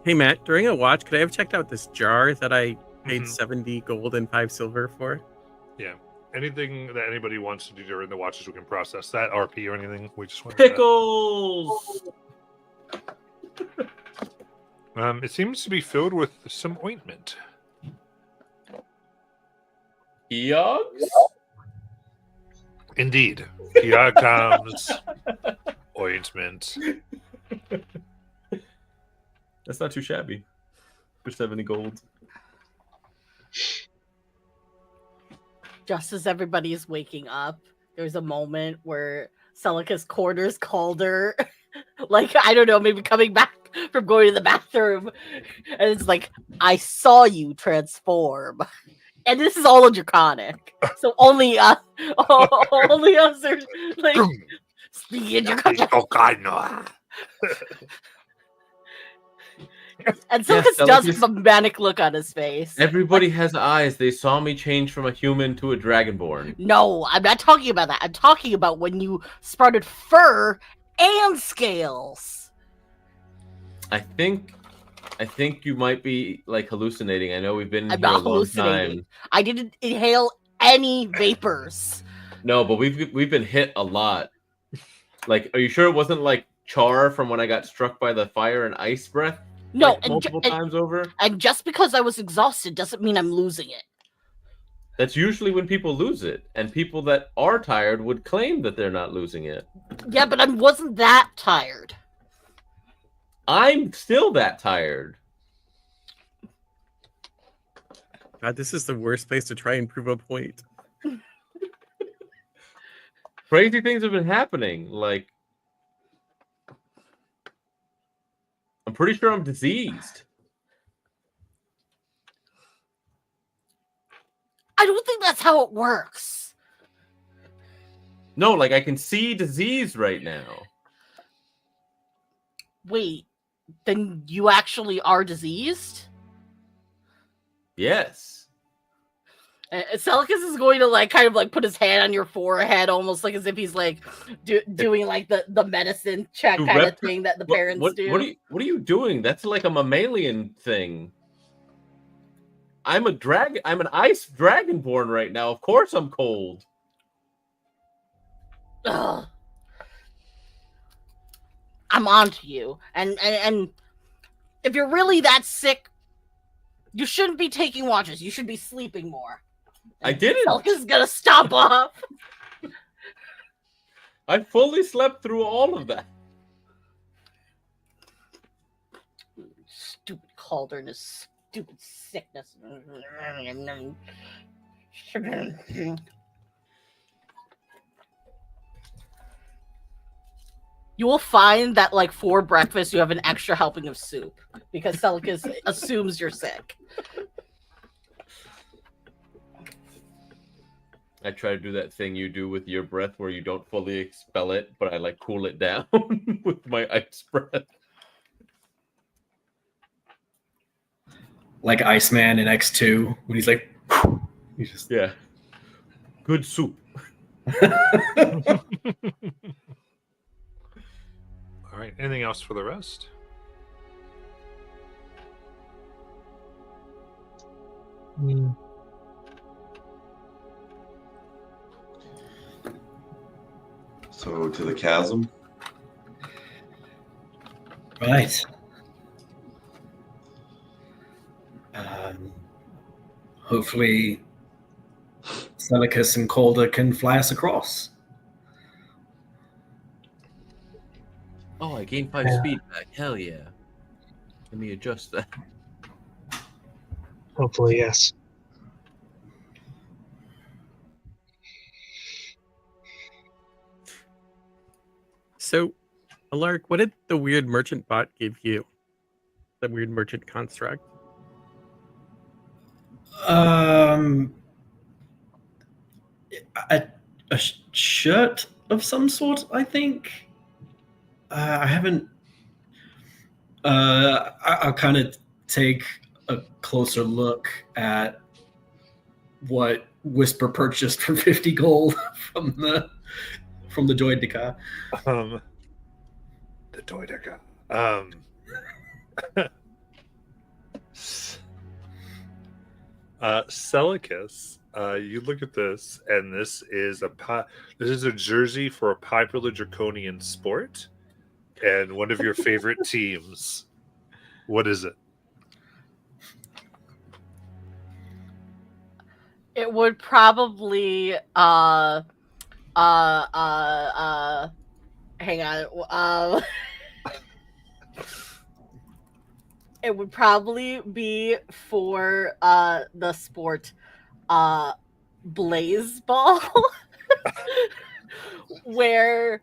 Hey Matt, during a watch, could I have checked out this jar that I paid Mhm. 70 gold and 5 silver for? Anything that anybody wants to do during the watches, we can process that. RP or anything. We just want Pickles. It seems to be filled with some ointment. Yogs? Indeed. Here comes ointment. That's not too shabby for 70 gold. Just as everybody is waking up, there's a moment where Celica's corners Calder, like, I don't know, maybe coming back from going to the bathroom. And it's like, I saw you transform. And this is all draconic. So only us are like speaking draconic. And Celica's does have a manic look on his face. Everybody has eyes. They saw me change from a human to a dragonborn. No, I'm not talking about that. I'm talking about when you sprouted fur and scales. I think you might be like hallucinating. I know we've been I'm here a not long hallucinating. time. I didn't inhale any vapors. No, but we've been hit a lot. Like, are you sure it wasn't like char from when I got struck by the fire and ice breath? No, like, multiple times over. And just because I was exhausted doesn't mean I'm losing it. That's usually when people lose it, and people that are tired would claim that they're not losing it. Yeah, but I wasn't that tired. I'm still that tired. God, this is the worst place to try and prove a point. Crazy things have been happening. Like, I'm pretty sure I'm diseased. I don't think that's how it works. No, like I can see disease right now. Wait, then you actually are diseased? Yes. Celicus is going to like kind of like put his hand on your forehead, almost like as if he's like doing like the medicine check kind of thing that the parents do. What are you doing? That's like a mammalian thing. I'm an ice dragonborn right now. Of course I'm cold. Ugh. I'm on to you. And if you're really that sick, you shouldn't be taking watches. You should be sleeping more. I didn't. Celicus is gonna stop off. I fully slept through all of that. Stupid Calder and his stupid sickness. You will find that, like, for breakfast, you have an extra helping of soup because Celicus assumes you're sick. I try to do that thing you do with your breath where you don't fully expel it, but I like cool it down with my ice breath. Like Iceman in X2 when he's like, he just Yeah. Good soup. All right. Anything else for the rest? Mm, So to the chasm. right. Hopefully, Celicus and Calder can fly us across. Oh, I gained 5 Yeah. speed back. Hell yeah. Let me adjust that. hopefully, yes. So, Alark, what did the weird merchant bot give you? The weird merchant construct? A shirt of some sort, I think. I haven't. I'll kind of take a closer look at what Whisper purchased for 50 gold from the Droideka. The Doideka. Celicus, you look at this, and this is a jersey for a popular draconian sport, and one of your favorite teams. What is it? It would probably hang on. It would probably be for the sport Blaze Ball, where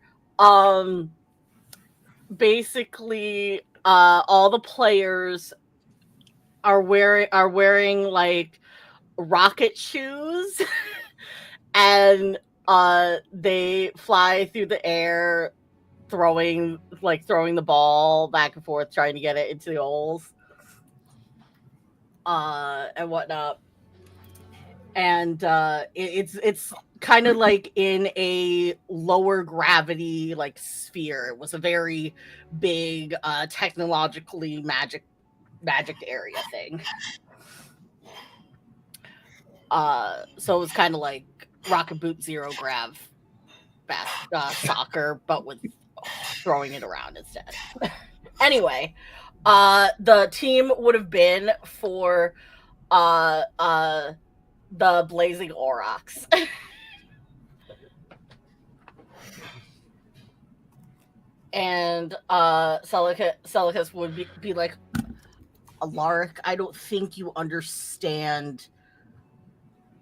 basically all the players are wearing like rocket shoes and they fly through the air throwing the ball back and forth, trying to get it into the holes and whatnot. And it's kind of like in a lower gravity like sphere. It was a very big technologically magic area thing. So it was kind of like Rocket Boot Zero Grav soccer, but with throwing it around instead. Anyway, the team would have been for the Blazing Aurochs. And Celicus would be like, Alaric, I don't think you understand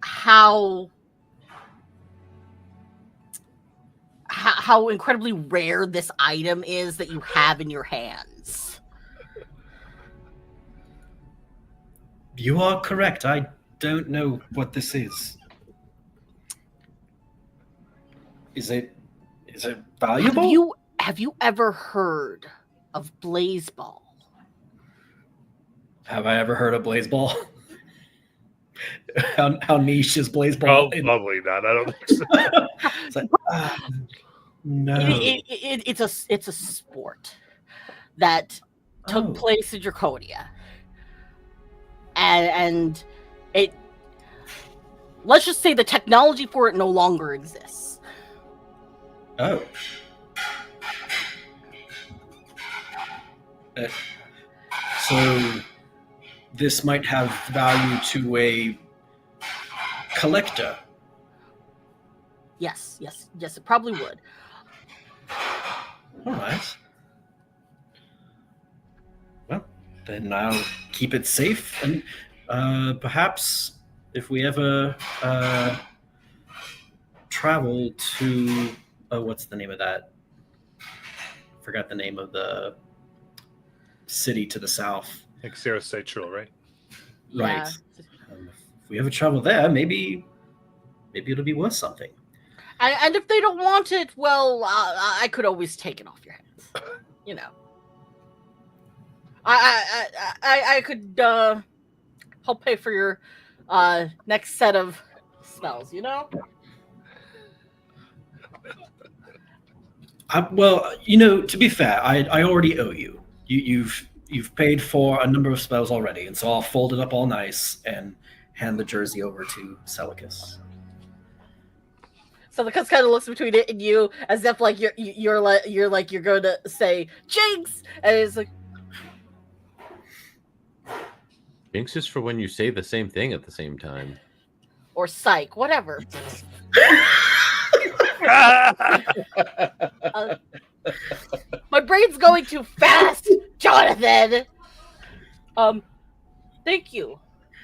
how incredibly rare this item is that you have in your hands. You are correct. I don't know what this is. Is it valuable? Have you ever heard of Blaze Ball? Have I ever heard of Blaze Ball? How niche is Blaze Ball? Probably not. I don't think so. It's like, no. It's a sport that took place in Draconia, and it. Let's just say the technology for it no longer exists. Oh. So this might have value to a collector. Yes, it probably would. All right. Well, then I'll keep it safe, and perhaps if we ever travel to what's the name of that? Forgot the name of the city to the south. Like Sarah Seichel, right? Right. If we ever travel there, maybe it'll be worth something. And if they don't want it, well, I could always take it off your hands. You know, I could help pay for your next set of spells. You know. Well, you know, to be fair, I already owe you. You've paid for a number of spells already, and so I'll fold it up all nice and hand the jersey over to Celicus. Celicus kind of looks between it and you, as if like you're going to say Jinx, and it's like Jinx is for when you say the same thing at the same time. Or psych, whatever. My brain's going too fast, Jonathan. Thank you,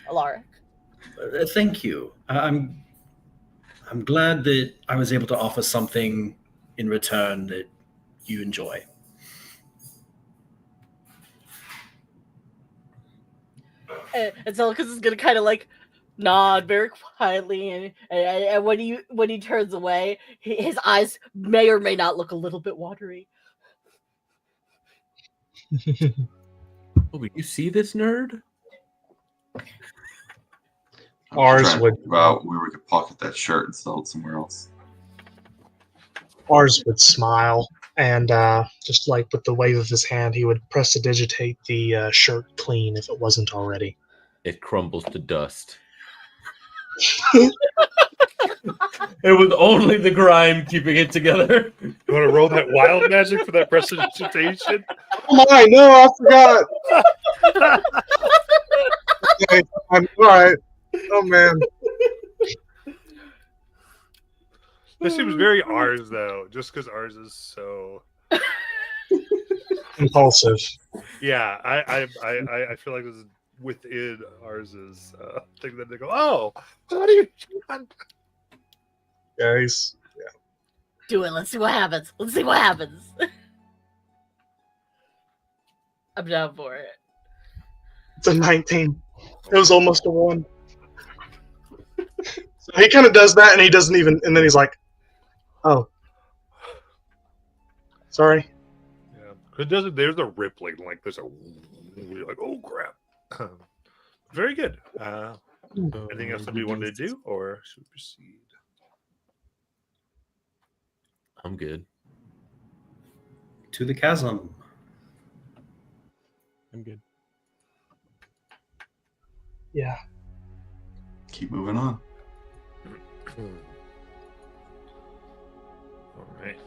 Alaric. Thank you. I'm glad that I was able to offer something in return that you enjoy. And Celicus is gonna kind of like nod very quietly, and when he turns away, his eyes may or may not look a little bit watery. Oh, but you see this nerd? Ours would about where we could pocket that shirt and sell it somewhere else. Ours would smile. and just like with the wave of his hand, he would prestidigitate the shirt clean if it wasn't already. It crumbles to dust. It was only the grime keeping it together. You want to roll that wild magic for that prestidigitation? Oh my, no, I forgot. Okay, I'm all right. Oh man, This seems very ours though, just because ours is so. impulsive. Yeah, I feel like this is within ours's thing that they go, oh, what are you doing? Guys, Do it. Let's see what happens. Let's see what happens. I'm down for it. it's a 19. It was almost a 1. So he kind of does that, and he doesn't even. And then he's like, "Oh, sorry." Yeah, it doesn't. There's a rippling, like there's a. You're like, oh crap. Very good. Anything else that we wanted to do, or should we proceed? I'm good. To the chasm. I'm good. Yeah. Keep moving on. All right.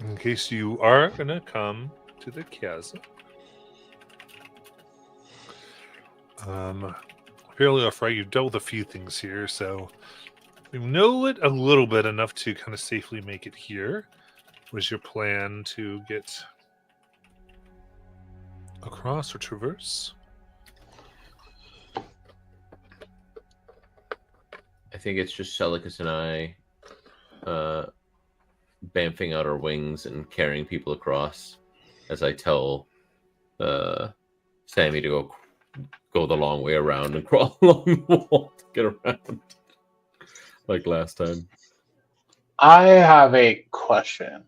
In case you are gonna come to the chasm, fairly off right, you've dealt with a few things here, so you know it a little bit enough to kind of safely make it here. Was your plan to get across or traverse? I think it's just Celicus and I bamfing out our wings and carrying people across as I tell Sammy to go the long way around and crawl along the wall to get around like last time. I have a question.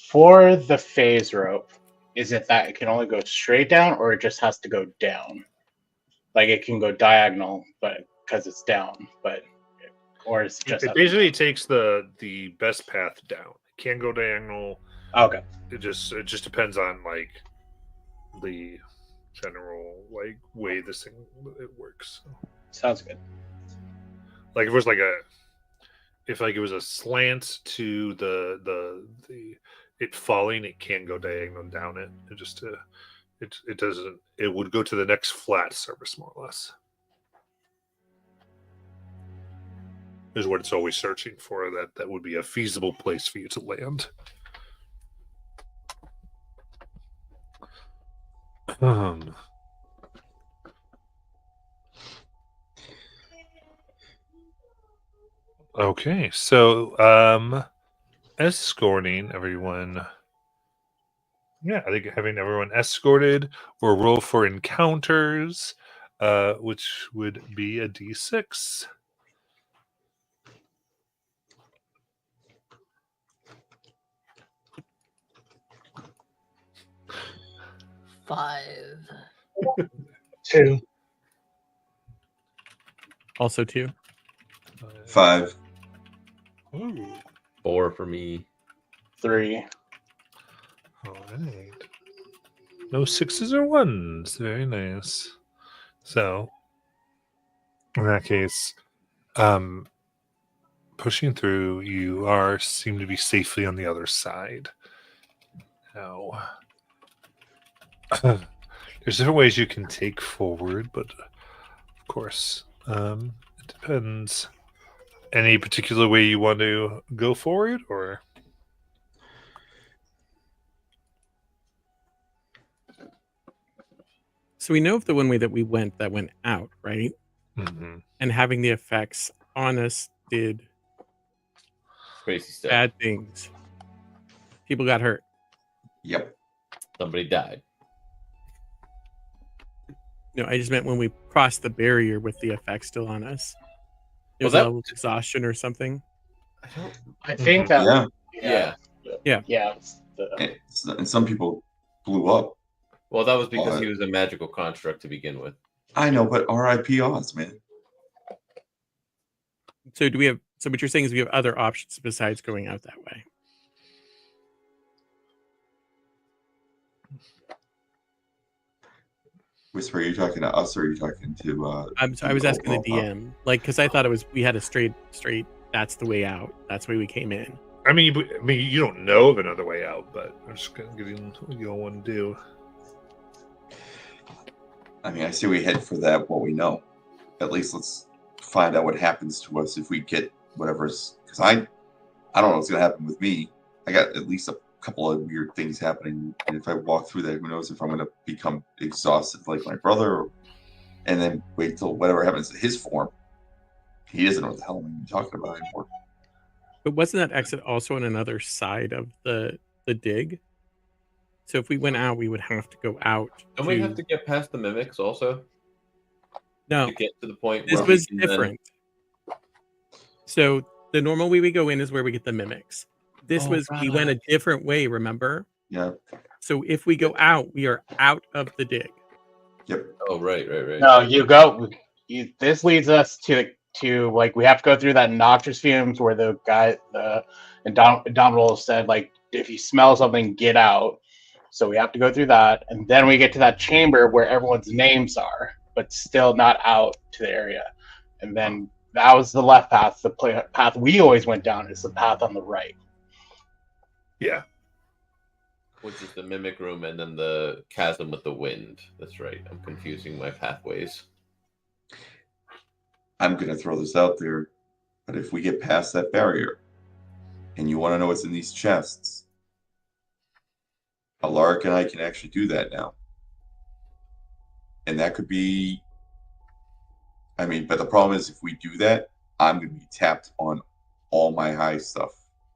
For the phase rope, is it that it can only go straight down or it just has to go down? Like it can go diagonal, but because it's down, but or is it just It basically takes the best path down. It can go diagonal. okay. It just depends on like the general like way this thing it works. Sounds good. Like if it was like it was a slant to the it falling, it can go diagonal down it. It doesn't. It would go to the next flat surface more or less. Is what it's always searching for. That would be a feasible place for you to land. Okay, so escorting everyone. Yeah, I think having everyone escorted or roll for encounters, which would be a D6. Five. 2. Also 2. 5. Ooh. 4 for me. 3. All right. No 6s or 1s. Very nice. So, in that case, pushing through, you seem to be safely on the other side. Now, there's different ways you can take forward, but of course, it depends. Any particular way you want to go forward, or? So we know of the one way that we went that went out, right? Mm-hmm. And having the effects on us did Crazy stuff. bad things. People got hurt. Yep. Somebody died. No, I just meant when we crossed the barrier with the effects still on us. It Was was that- a level of exhaustion or something. I think that. Yeah. Yeah. And some people blew up. Well, that was because What? he was a magical construct to begin with. I know, but RIP Oz, man. So do we have So what you're saying is we have other options besides going out that way. Whisper, are you talking to us or are you talking to? I was asking the overall? DM, like, because I thought we had a straight. That's the way out. That's the way we came in. I mean, you don't know of another way out, but I'm just gonna give you what you all want to do. I mean, I say we head for that. What we know, at least let's find out what happens to us if we get whatever's. Because I don't know what's gonna happen with me. I got at least a couple of weird things happening, and if I walk through that, who knows if I'm gonna become exhausted like my brother, and then wait till whatever happens to his form. He doesn't know what the hell I'm talking about anymore. But wasn't that exit also on another side of the dig? So if we went out, we would have to go out. Don't we have to get past the mimics also No, to get to the point this where we was can then- different. So the normal way we go in is where we get the mimics. This Oh, we went a right. different way, remember? Yeah. So if we go out, we are out of the dig. Yep. Oh, right. No, you go. This leads us to like we have to go through that noxious fumes where the guy, the Indomitable said like if you smell something, get out. So we have to go through that, and then we get to that chamber where everyone's names are, but still not out to the area. And then that was the left path. The path we always went down is the path on the right. Yeah. Which is the mimic room and then the chasm with the wind. That's right. I'm confusing my pathways. I'm gonna throw this out there, but if we get past that barrier, and you want to know what's in these chests, Alaric and I can actually do that now. And that could be, I mean, but the problem is if we do that, I'm going to be tapped on all my high stuff.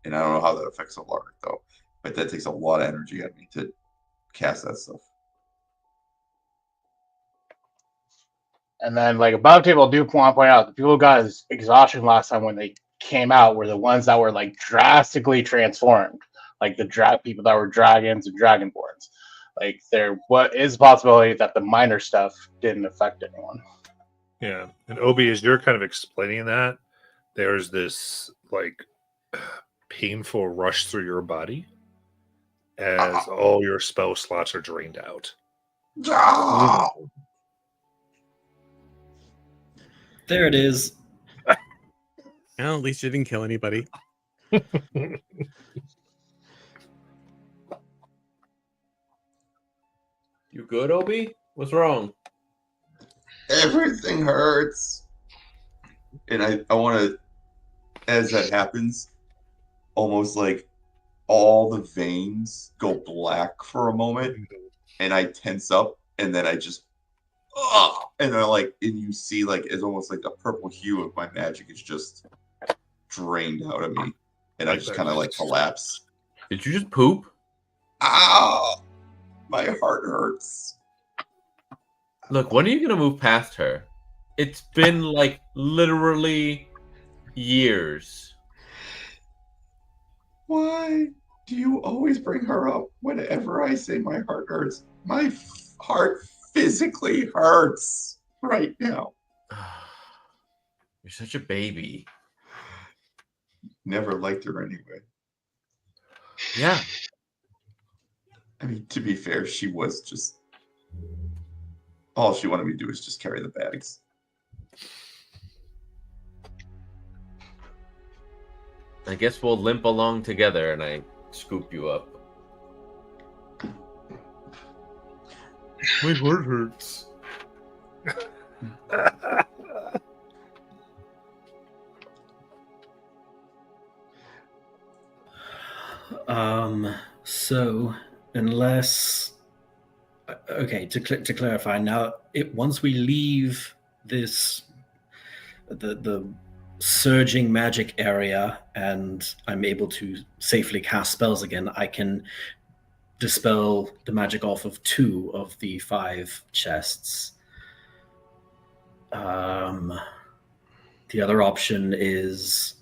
And I don't know how that affects Alaric though, but that takes a lot of energy out of me to cast that stuff. And then, like above table, do want to point out the people who got exhaustion last time when they came out were the ones that were like drastically transformed, like the people that were dragons and dragonborns. Like there, what is a possibility that the minor stuff didn't affect anyone? Yeah. And Obi, as you're kind of explaining that, there's this like painful rush through your body as all your spell slots are drained out. There it is. Well, at least you didn't kill anybody. You good, Obi? What's wrong? Everything hurts. And I want to, as that happens, almost like all the veins go black for a moment, and I tense up, and then I just, and I and you see it's almost like the purple hue of my magic is just drained out of me, and I just kind of collapse. Did you just poop? Ow! My heart hurts. Look, when are you gonna move past her? It's been literally years. Why do you always bring her up whenever I say my heart hurts? My heart physically hurts right now. You're such a baby. Never liked her anyway. Yeah. I mean, to be fair, she was just... all she wanted me to do was just carry the bags. I guess we'll limp along together and I scoop you up. My heart hurts. So unless, okay, to clarify now, once we leave this, the surging magic area, and I'm able to safely cast spells again, I can dispel the magic off of 2 of the 5 chests. The other option is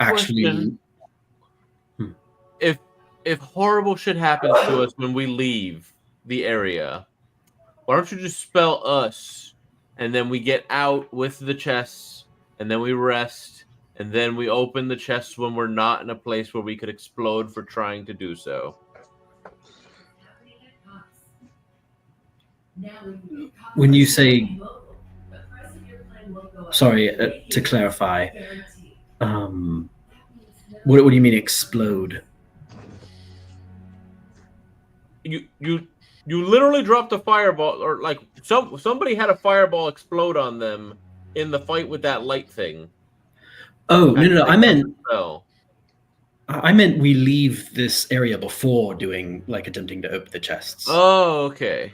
actually... Question. If horrible shit happens to us when we leave the area, why don't you just spell us, and then we get out with the chests, and then we rest, and then we open the chests when we're not in a place where we could explode for trying to do so. When you say, sorry, to clarify, what do you mean explode? You literally dropped a fireball, or like somebody had a fireball explode on them in the fight with that light thing. Oh, no, I meant Spell. we leave this area before doing, like, attempting to open the chests. Oh, okay.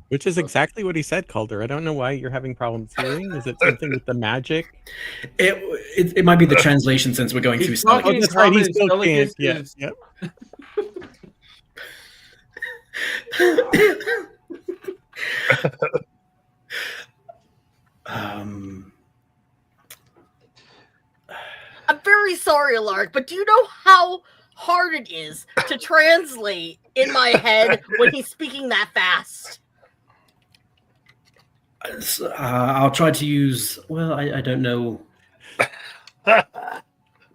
Which is exactly what he said, Calder. I don't know why you're having problems hearing. Is it something with the magic? It might be the translation since we're going He's through talking Selig. in That's right. He common, still can't. Selig Yeah. is- Yep. I'm very sorry, Lark, but do you know how hard it is to translate in my head when he's speaking that fast? I'll try to use. Well, I don't know. You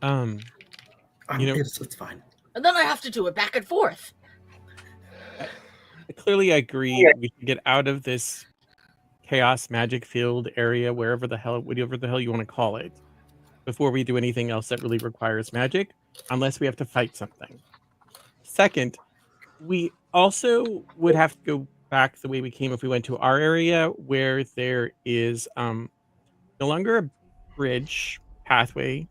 know- it's fine. And then I have to do it back and forth. Clearly, I agree. We should get out of this chaos magic field area, whatever the hell you want to call it, before we do anything else that really requires magic, unless we have to fight something. Second, we also would have to go back the way we came if we went to our area, where there is no longer a bridge pathway.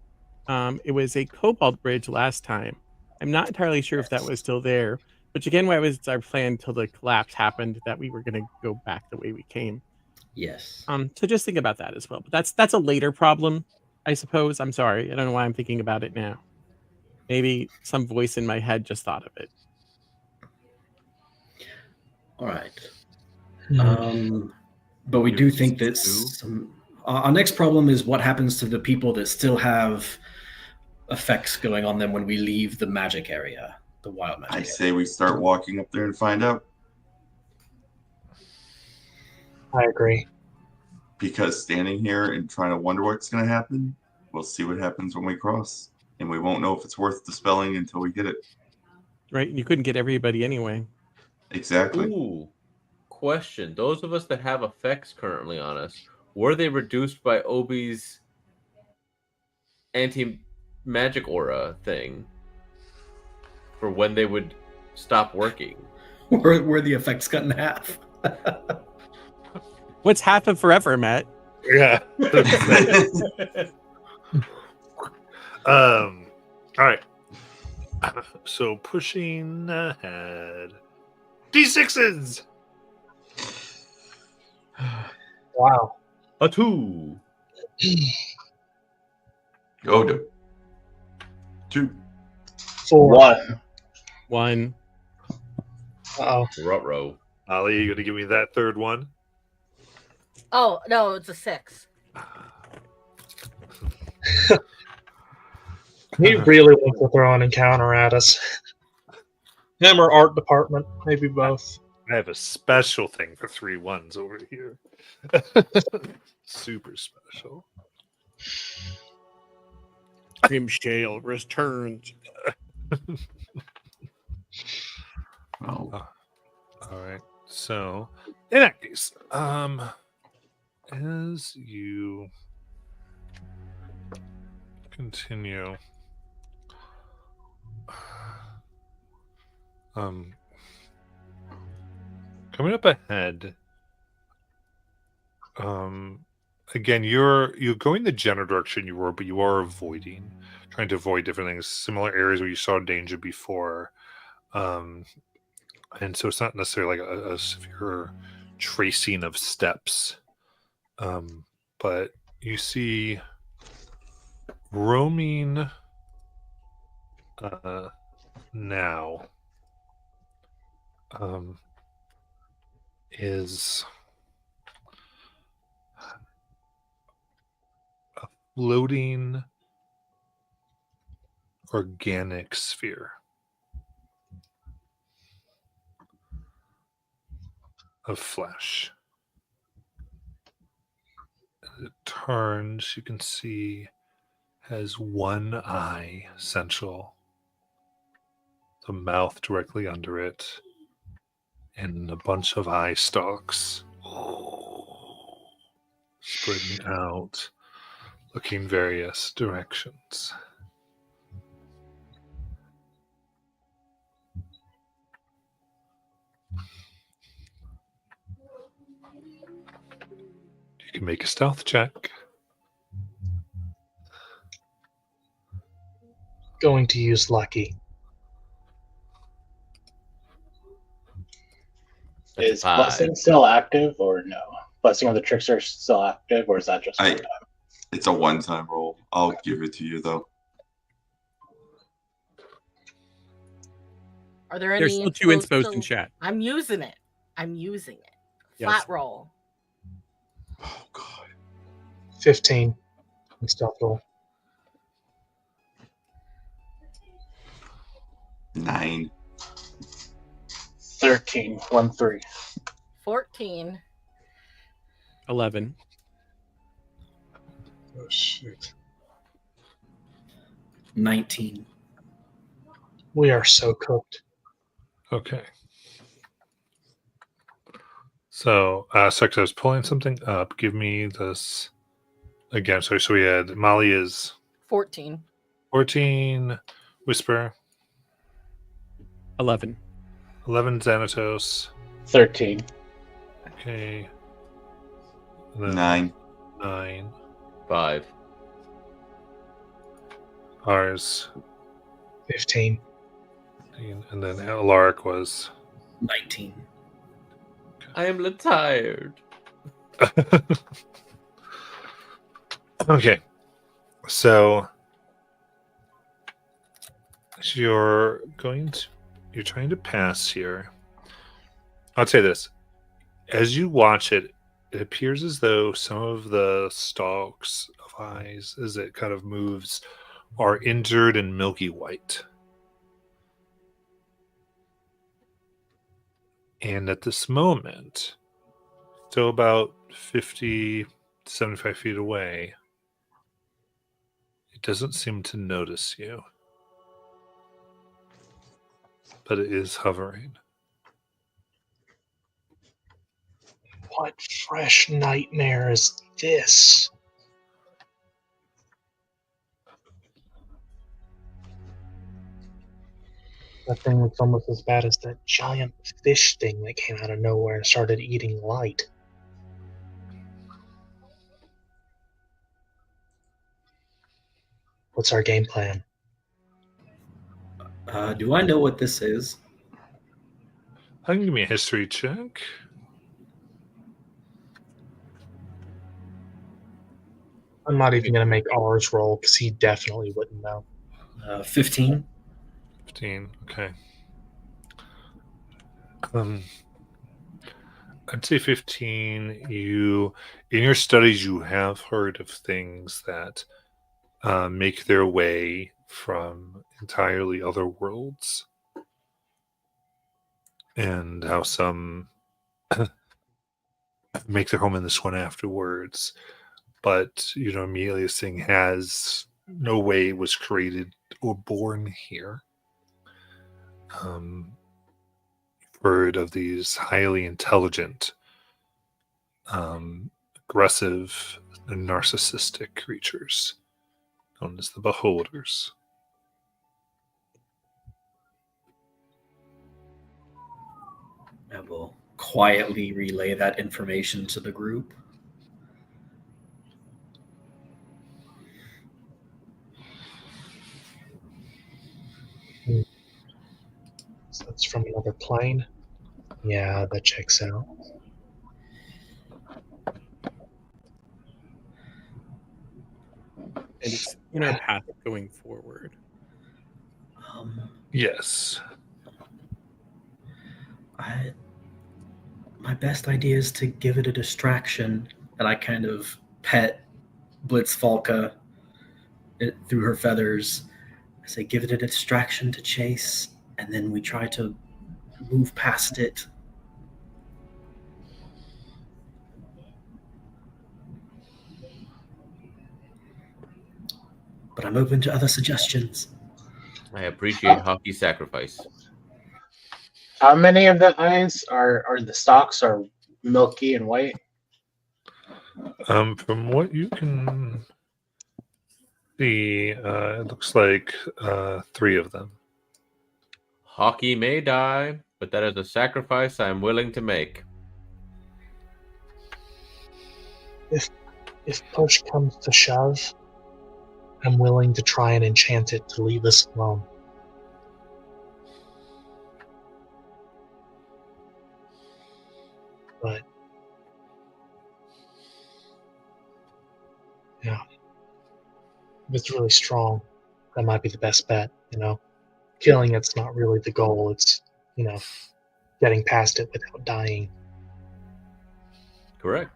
It was a cobalt bridge last time. I'm not entirely sure if that was still there, which again, why was our plan until the collapse happened that we were going to go back the way we came. Yes. So just think about that as well. But that's a later problem, I suppose. I'm sorry. I don't know why I'm thinking about it now. Maybe some voice in my head just thought of it. All right. But we do think that our next problem is what happens to the people that still have effects going on them when we leave the magic area, the wild magic I area. say we start walking up there and find out. I agree. Because standing here and trying to wonder what's going to happen, we'll see what happens when we cross. And we won't know if it's worth dispelling until we get it. Right? You couldn't get everybody anyway. Exactly. Ooh, question. Those of us that have effects currently on us, were they reduced by Obi's anti-magic aura thing for when they would stop working? Were the effects cut in half? What's half of forever, Matt? Yeah. All right. So pushing ahead. D6s. Wow. A 2. Go to 2. 4. 1. 1. Uh-oh. Ruh-roh. Ali, you gonna give me that third one? Oh, no, it's a 6. He really wants to throw an encounter at us. Him or art department, maybe both. I have a special thing for 3 1s over here. Super special. Grimshale returns. Oh, All right. So, in that case, as you continue, coming up ahead, again, you're going the general direction you were, but you are trying to avoid different things, similar areas where you saw danger before. And so it's not necessarily like a severe tracing of steps, but you see roaming now is a floating organic sphere of flesh. As it turns, you can see has one eye central, the mouth directly under it, and a bunch of eye stalks spreading out, looking various directions. You can make a stealth check. Going to use lucky. That's Is 5. blessing still active or no? Blessing of the trickster still active, or is that just one time? It's a one-time roll. I'll give it to you though. Are there any? There's still 2 inspos in chat. I'm using it. Yes. Flat roll. Oh god. 15. And stealth roll. 9. 13, 1, 3. 14. 11. Oh shit. 19. We are so cooked. Okay. So, Sex, I was pulling something up. Give me this again. Sorry. So we had Molly is 14. 14, Whisper, 11. 11, Xanatos. 13. Okay. And then 9. 9. 5. Ours. 15. And then Alaric was 19. I am tired. okay. So you're trying to pass here. I'd say this. As you watch it, it appears as though some of the stalks of eyes, as it kind of moves, are injured and milky white. And at this moment, still about 50, 75 feet away, it doesn't seem to notice you. But it is hovering. What fresh nightmare is this? That thing looks almost as bad as that giant fish thing that came out of nowhere and started eating light. What's our game plan? Do I know what this is? I can give me a history check. I'm not even going to make ours roll because he definitely wouldn't know. 15. 15. Okay. I'd say 15. You, in your studies, you have heard of things that make their way from entirely other worlds, and how some make their home in this one afterwards. But immediately this thing has no way it was created or born here. Heard of these highly intelligent, aggressive, and narcissistic creatures known as the Beholders. I will quietly relay that information to the group. So that's from another plane. Yeah, that checks out. And it's in our path going forward. Yes. My best idea is to give it a distraction, and I kind of pet Blitzfalka through her feathers. I say, give it a distraction to chase, and then we try to move past it. But I'm open to other suggestions. I appreciate hockey sacrifice. How many of the eyes are the stalks are milky and white? From what you can see, it looks like 3 of them. Hockey may die, but that is a sacrifice I am willing to make. If push comes to shove, I'm willing to try and enchant it to leave us alone. But yeah, if it's really strong, that might be the best bet. Killing it's not really the goal. It's getting past it without dying. Correct.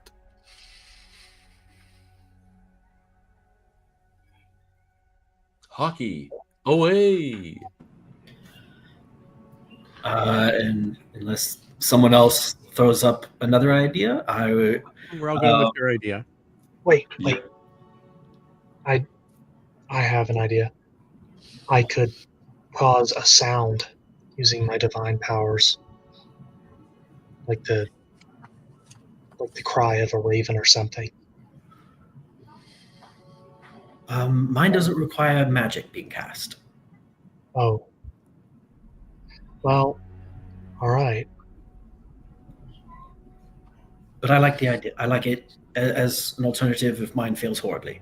Hockey away. And unless someone else throws up another idea, We're all going with your idea. Wait. I have an idea. I could cause a sound using my divine powers, like the cry of a raven or something. mine doesn't require magic being cast. Oh. Well, all right. But I like the idea. I like it as an alternative if mine fails horribly.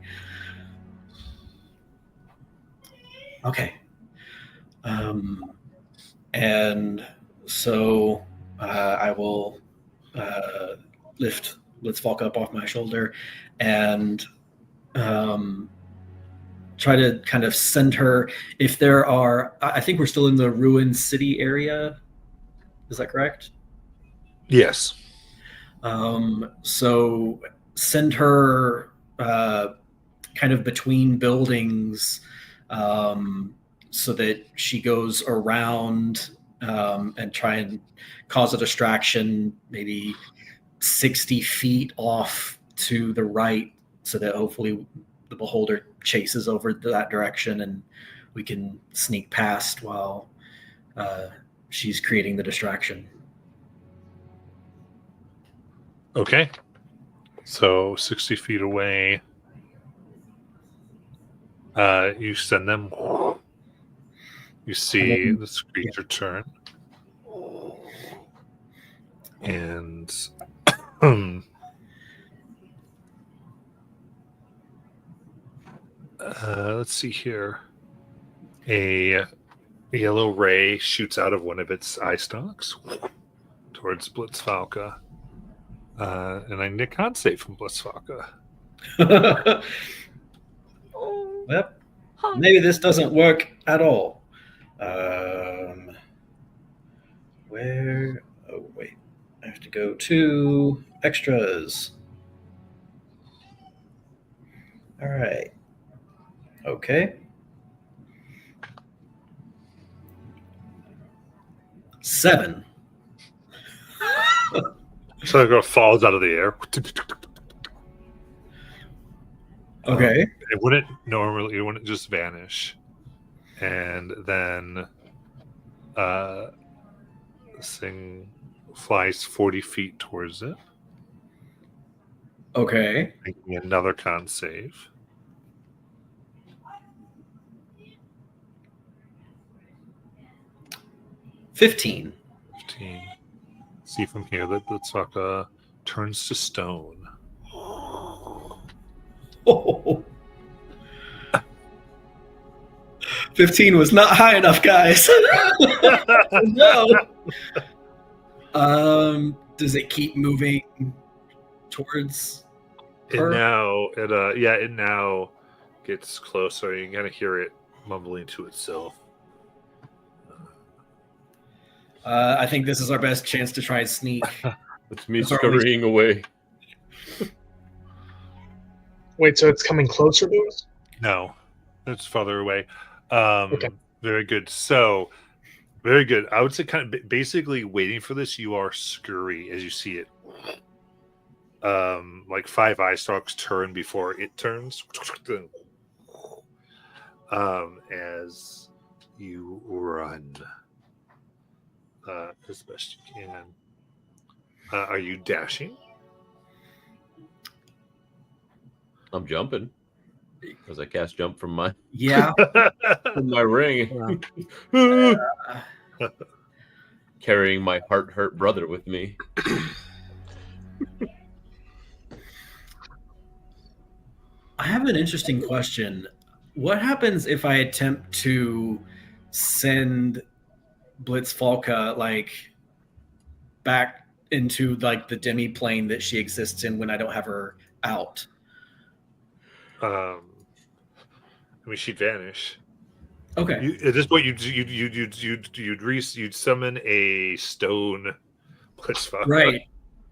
Okay. And so I will lift Blitzfalk up off my shoulder and try to kind of send her. If there are, I think we're still in the ruined city area. Is that correct? Yes. So send her kind of between buildings so that she goes around and try and cause a distraction, maybe 60 feet off to the right, so that hopefully the beholder chases over that direction and we can sneak past while she's creating the distraction. Okay. So 60 feet away, you send them. You see this creature turn. And let's see here. A yellow ray shoots out of one of its eye stalks towards Blitzfalka. And I need a con save from Blitzfalka. Well, maybe this doesn't work at all. Where? Oh, wait. I have to go to extras. All right. Okay. 7. So the girl falls out of the air. Okay. It wouldn't just vanish. And then this thing flies 40 feet towards it, Okay. making another con save. 15. 15. See from here that Blitzfalka turns to stone. Oh. 15 was not high enough, guys. No. Does it keep moving towards her? It now gets closer. You can kind of hear it mumbling to itself. I think this is our best chance to try and sneak. It's me Sorry. scurrying away. Wait, so it's coming closer to us? No, it's farther away. Okay. Very good. So, very good. I would say kind of basically waiting for this, you are scurry as you see it. Like 5 eye stalks turn before it turns. as you run as best you can. Are you dashing? I'm jumping because I cast jump from my Yeah. ring. Carrying my hurt brother with me. I have an interesting question. What happens if I attempt to send Blitzfalka like back into like the demi plane that she exists in when I don't have her out? I mean, she'd vanish. Okay. At this point, you'd summon a stone Blitzfalka.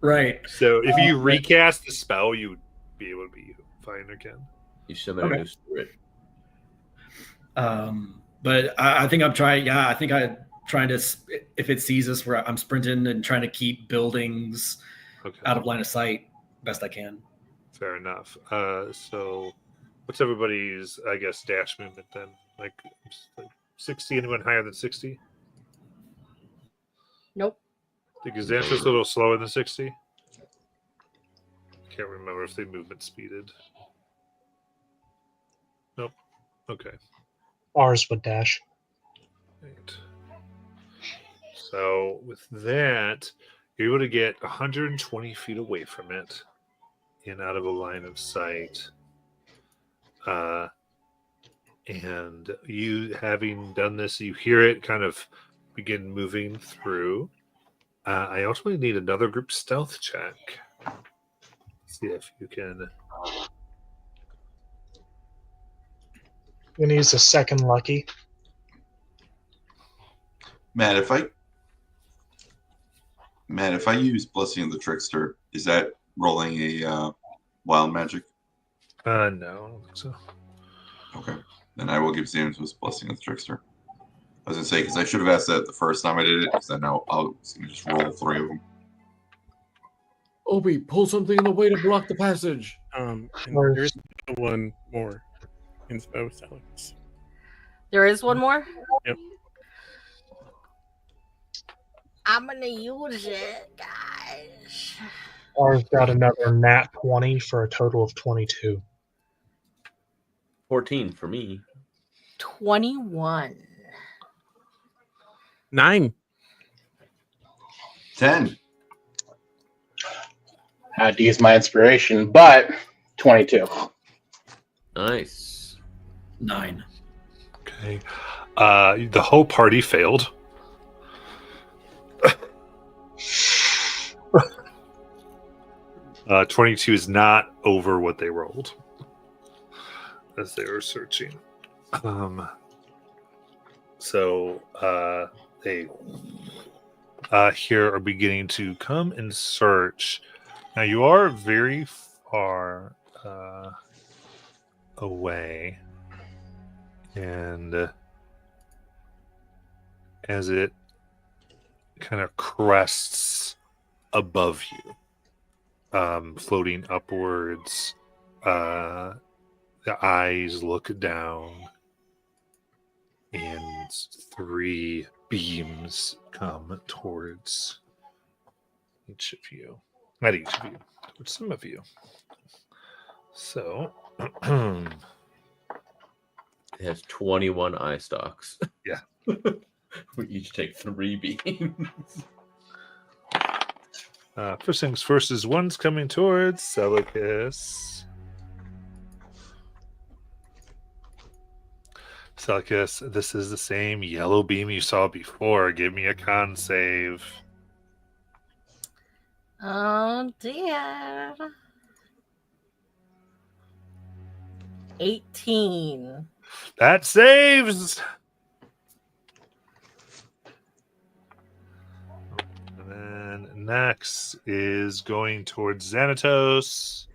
Right. So if you recast the spell, you would be able to be fine again. You summon a new spirit. But I think I'm trying. Yeah, I think I'm trying to. If it sees us, where I'm sprinting and trying to keep buildings out of line of sight best I can. Fair enough. So what's everybody's, I guess, dash movement then? Like 60? Anyone higher than 60? Nope. I think Xanthus a little slower than 60. Can't remember if they movement speeded. Nope. Okay. Ours would dash. Right. So with that, you're able to get 120 feet away from it and out of a line of sight. And you, having done this, you hear it kind of begin moving through. I ultimately need another group stealth check. See if you can. I'm gonna use a second lucky. Matt, if I use Blessing of the Trickster, is that rolling a wild magic? No, I don't think so. Okay. Then I will give Xanthus Blessing of the Trickster. I was going to say, because I should have asked that the first time I did it, because I know I'll just roll 3 of them. Obi, pull something in the way to block the passage. And there's one more inspo Selix. There is one more? Yep. I'm gonna use it, guys. Ours got another nat 20 for a total of 22. 14 for me. 21. 9. 10. Had to use my inspiration, but 22. Nice. 9. Okay. The whole party failed. 22 is not over what they rolled as they were searching. So they here are beginning to come and search. Now you are very far away, and as it kind of crests above you, floating upwards, the eyes look down, and 3 beams come towards each of you. Not each of you, towards some of you. So, It has 21 eye stalks. Yeah. We each take 3 beams. First things first is one's coming towards Seleucus. Seleucus, this is the same yellow beam you saw before. Give me a con save. Oh dear. 18. That saves! And then next is going towards Xanatos.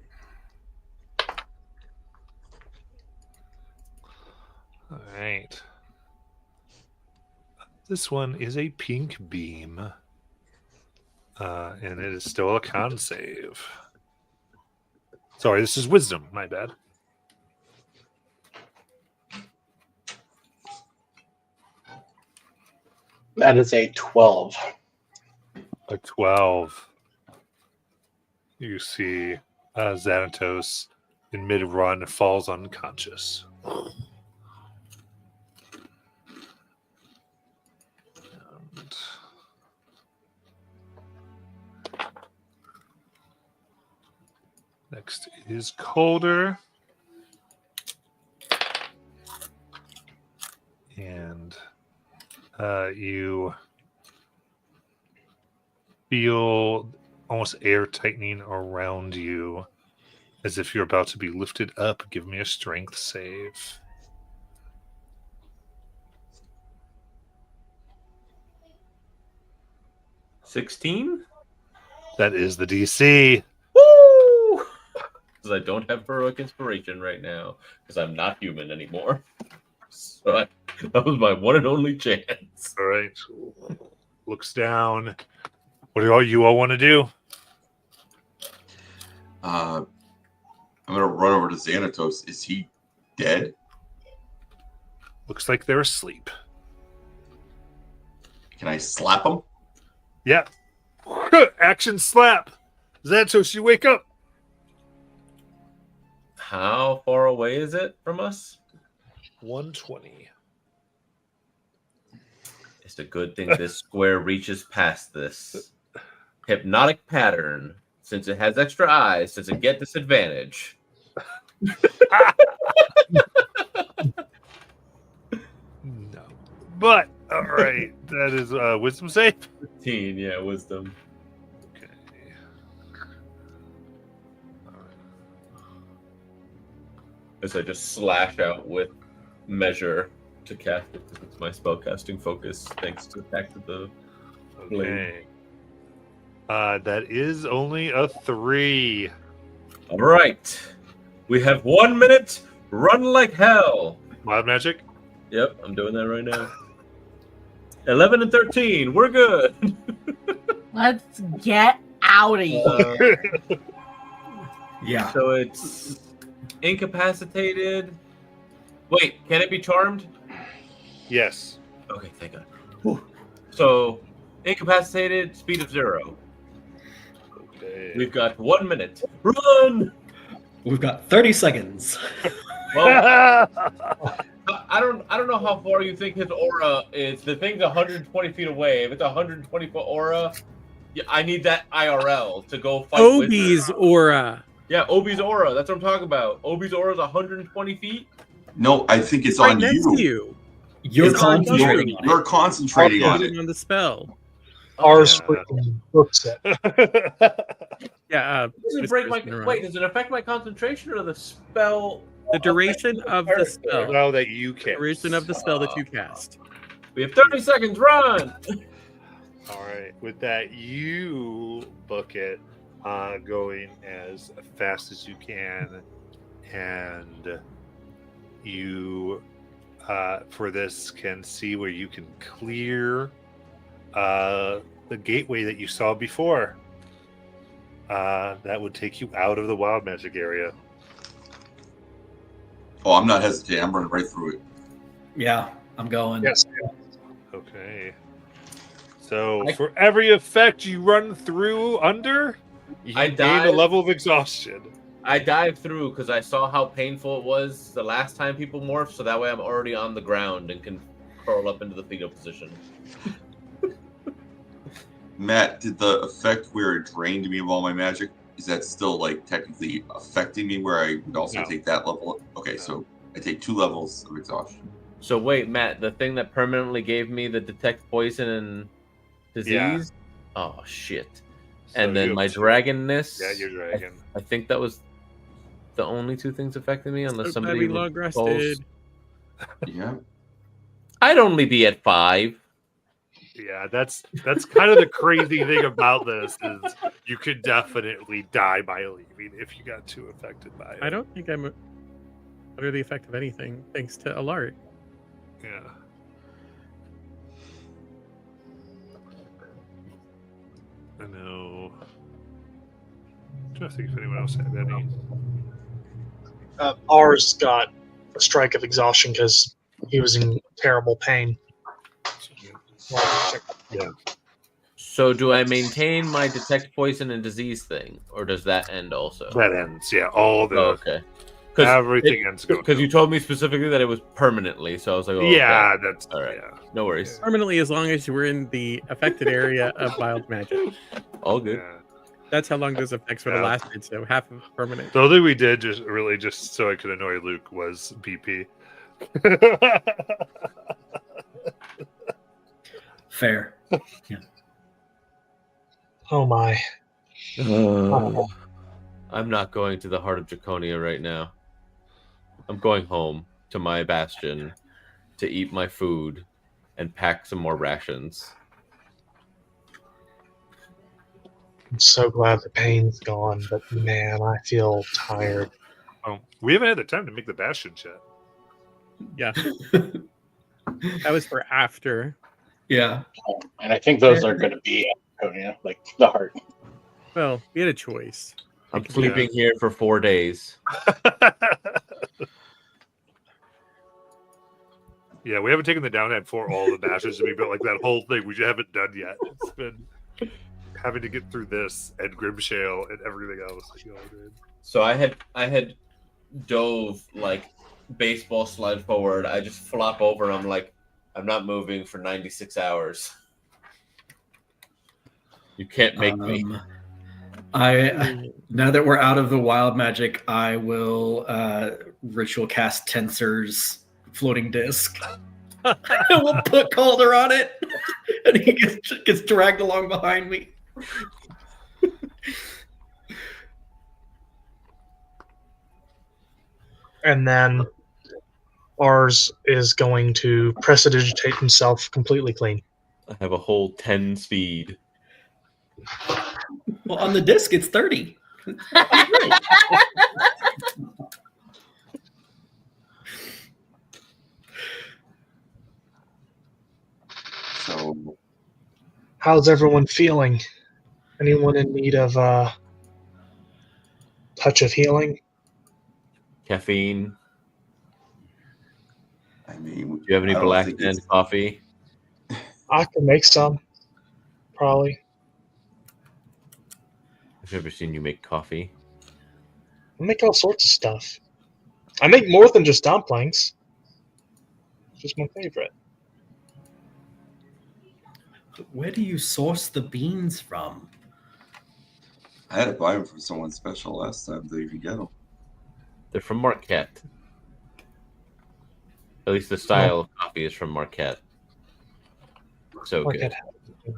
All right. This one is a pink beam. And it is still a con save. Sorry, this is wisdom. My bad. That is a 12. A 12. You see Xanatos in mid-run falls unconscious. And next is Calder. And you feel almost air tightening around you as if you're about to be lifted up. Give me a strength save. $16? That is the DC. Woo! Because I don't have heroic inspiration right now, because I'm not human anymore. So that was my one and only chance. All right. Looks down. What do you all want to do? I'm gonna run over to Xanatos. Is he dead? Looks like they're asleep. Can I slap him? Yeah. Action slap. Xanatos, you wake up. How far away is it from us? 120. It's a good thing this square reaches past this. Hypnotic pattern. Since it has extra eyes, does it get disadvantage? No. But, all right. That is wisdom save. 15, yeah, wisdom. Okay. As I just slash out with measure to cast it, because it's my spellcasting focus, thanks to the fact of the blade. Okay. That is only a 3. All right. We have 1 minute. Run like hell. Wild magic? Yep, I'm doing that right now. 11 and 13. We're good. Let's get out of here. Yeah. So it's incapacitated. Wait, can it be charmed? Yes. Okay, thank God. Whew. So incapacitated, speed of 0. Okay. We've got 1 minute. Run! We've got 30 seconds. Well, I don't know how far you think his aura is. The thing's 120 feet away. If it's a 120 foot aura, yeah, I need that IRL to go fight. Obi's aura. Yeah, Obi's aura. That's what I'm talking about. Obi's aura is 120 feet. No, I think it's Right on next to you. you. You're It's on concentrating you. on You're it. concentrating on it. On the spell. Ours Yeah. freaking books it. Yeah. Does it break my? Wait, does it affect my concentration or the spell? The duration of the spell. Well, that you can. Duration of the spell that you cast. We have 30 seconds. Run! All right. With that, you book it, going as fast as you can, and you, for this, can see where you can clear the gateway that you saw before. That would take you out of the wild magic area. Oh, I'm not hesitating. I'm running right through it. Yeah, I'm going. Yes. Okay. So for every effect you run through under, you I gain a dive. level of exhaustion. I dived through because I saw how painful it was the last time people morphed, so that way I'm already on the ground and can curl up into the fetal position. Matt, did the effect where it drained me of all my magic, is that still like technically affecting me where I would also No. take that level? Okay, so I take 2 levels of exhaustion. So wait, Matt, the thing that permanently gave me the detect poison and disease? Yeah. Oh shit. So And then you my have to- dragonness. Yeah, your dragon. I think that was the only 2 things affecting me, unless So somebody glad we long recalls- rested. Yeah. I'd only be at 5. Yeah, that's kind of the crazy thing about this is you could definitely die by leaving if you got too affected by it. I don't think I'm under the effect of anything, thanks to Alaric. Yeah. I know. I'm trying to think if anyone else had any. Ours got a strike of exhaustion because he was in terrible pain. So do I maintain my detect poison and disease thing, or does that end also? That ends. Yeah, all the Okay. everything ends. Because you told me specifically that it was permanently, so I was like, oh, yeah, okay. that's All right. Yeah. No worries. Permanently, as long as you were in the affected area of wild magic. All good. Yeah. That's how long those effects would have Yeah. lasted. So half of permanent. The only thing we did just so I could annoy Luke was BP. Fair. Oh my. I'm not going to the heart of Draconia right now. I'm going home to my bastion to eat my food and pack some more rations. I'm so glad the pain's gone, but man, I feel tired. Oh, we haven't had the time to make the bastion yet. Yeah. That was for after. Yeah. And I think those are going to be Antonia, like the heart. Well, we had a choice. I'm sleeping here for 4 days. Yeah, we haven't taken the downtime for all the bastions to be built, like that whole thing we haven't done yet. It's been having to get through this and Grimshale and everything else. Dude. So I had dove like baseball slide forward. I just flop over and I'm like, I'm not moving for 96 hours. You can't make me. I now that we're out of the wild magic, I will ritual cast Tensor's floating disc. We'll put Calder on it, and he gets dragged along behind me. And then ours is going to prestidigitate himself completely clean. I have a whole 10 speed. Well, on the disc, it's 30. So, How's everyone feeling? Anyone in need of a touch of healing? Caffeine. I mean, Do you have any I don't black think and it's- coffee? I can make some, probably. I've never seen you make coffee. I make all sorts of stuff. I make more than just dumplings. It's just my favorite. Where do you source the beans from? I had to buy them from someone special last time to even get them. They're from Marquette. At least the style of coffee is from Marquette. So Like good.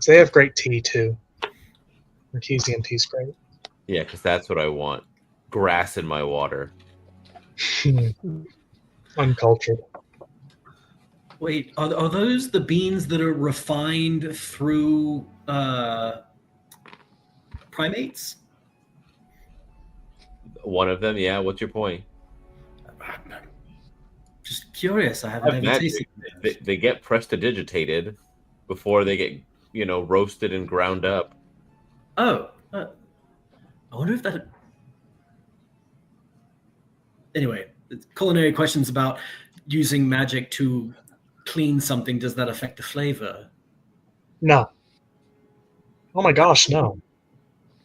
they have great tea too. Artesian tea's great. Yeah, because that's what I want. Grass in my water. Uncultured. Wait, are those the beans that are refined through primates? One of them, yeah. What's your point? Just curious. I haven't Have ever magic. tasted. They get prestidigitated before they get, roasted and ground up. Oh, I wonder if that. Anyway, culinary questions about using magic to clean something. Does that affect the flavor? No. Oh my gosh, no.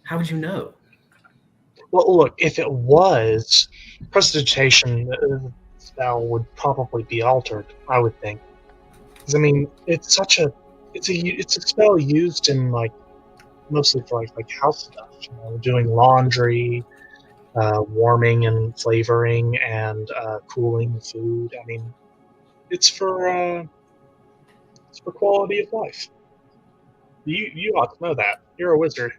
How would you know? Well, look, if it was, prestidigitation spell would probably be altered, I would think. Because I mean, it's a spell used in mostly for like house stuff, doing laundry, warming and flavoring, and cooling food. I mean, it's for quality of life. You ought to know that. You're a wizard.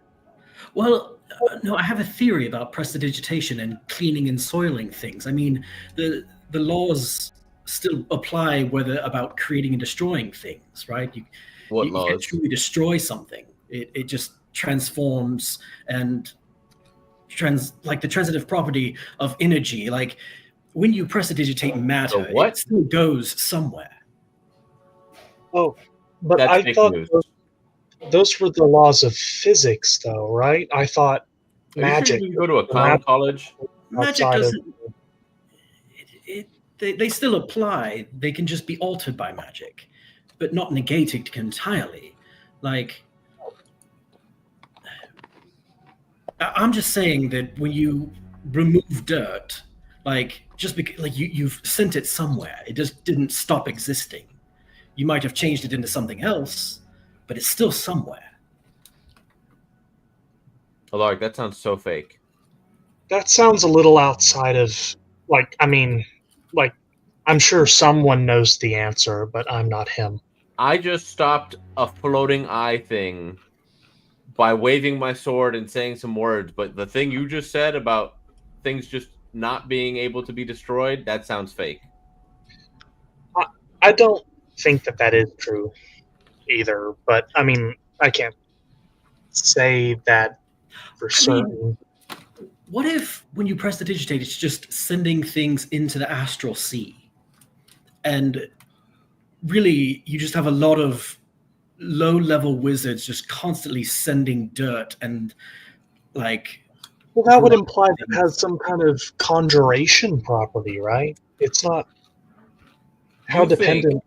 Well, no, I have a theory about prestidigitation and cleaning and soiling things. I mean, the laws still apply about creating and destroying things, right? You can't laws? truly destroy something. It just transforms and like the transitive property of energy. Like when you prestidigitate matter, what? it still goes somewhere. Oh, but That's I fake thought news. those were the laws of physics, though, right? I thought Are you sure magic. you can go to a clown college? Magic outside of- doesn't. They still apply. They can just be altered by magic. but not negate it entirely. Like, I'm just saying that when you remove dirt, like just because like you've sent it somewhere, it just didn't stop existing. You might have changed it into something else, but it's still somewhere. Alaric, that sounds so fake. That sounds a little outside of, like, I mean, like, I'm sure someone knows the answer, but I'm not him. I just stopped a floating eye thing by waving my sword and saying some words, but the thing you just said about things just not being able to be destroyed, that sounds fake. I don't think that is true either, but I mean, I can't say that for certain. What if when you press the digitate, it's just sending things into the astral sea? And really, you just have a lot of low-level wizards just constantly sending dirt and, like... Well, that would imply that it has some kind of conjuration property, right? It's not... How You think dependent...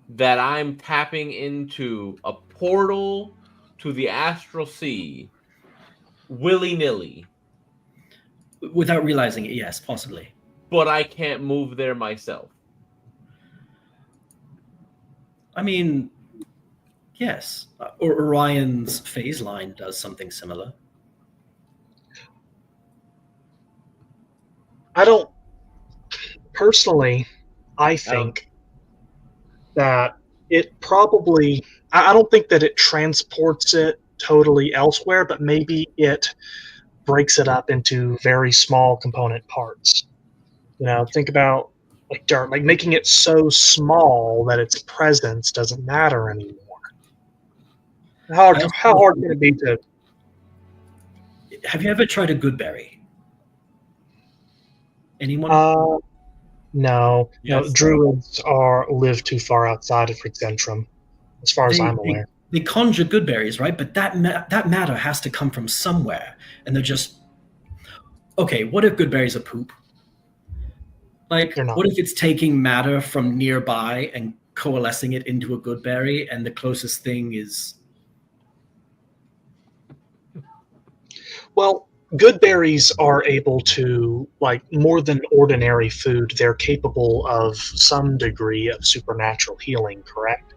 that I'm tapping into a portal to the astral sea willy-nilly, Without realizing it, yes, possibly. but I can't move there myself. I mean, yes. Or Orion's phase line does something similar. I don't... Personally, I think that it probably... I don't think that it transports it totally elsewhere, but maybe it breaks it up into very small component parts. You know, think about like dirt, like making it so small that its presence doesn't matter anymore. How hard can it be to... Have you ever tried a good berry? Anyone? No. Yes. No, druids live too far outside of Frixentrum, as far as I'm aware. They conjure good berries, right? But that matter has to come from somewhere, and they're just okay. What if good berries are poop? Like, They're not. what if it's taking matter from nearby and coalescing it into a good berry, and the closest thing is... Well, good berries are able to, like, more than ordinary food, they're capable of some degree of supernatural healing, correct?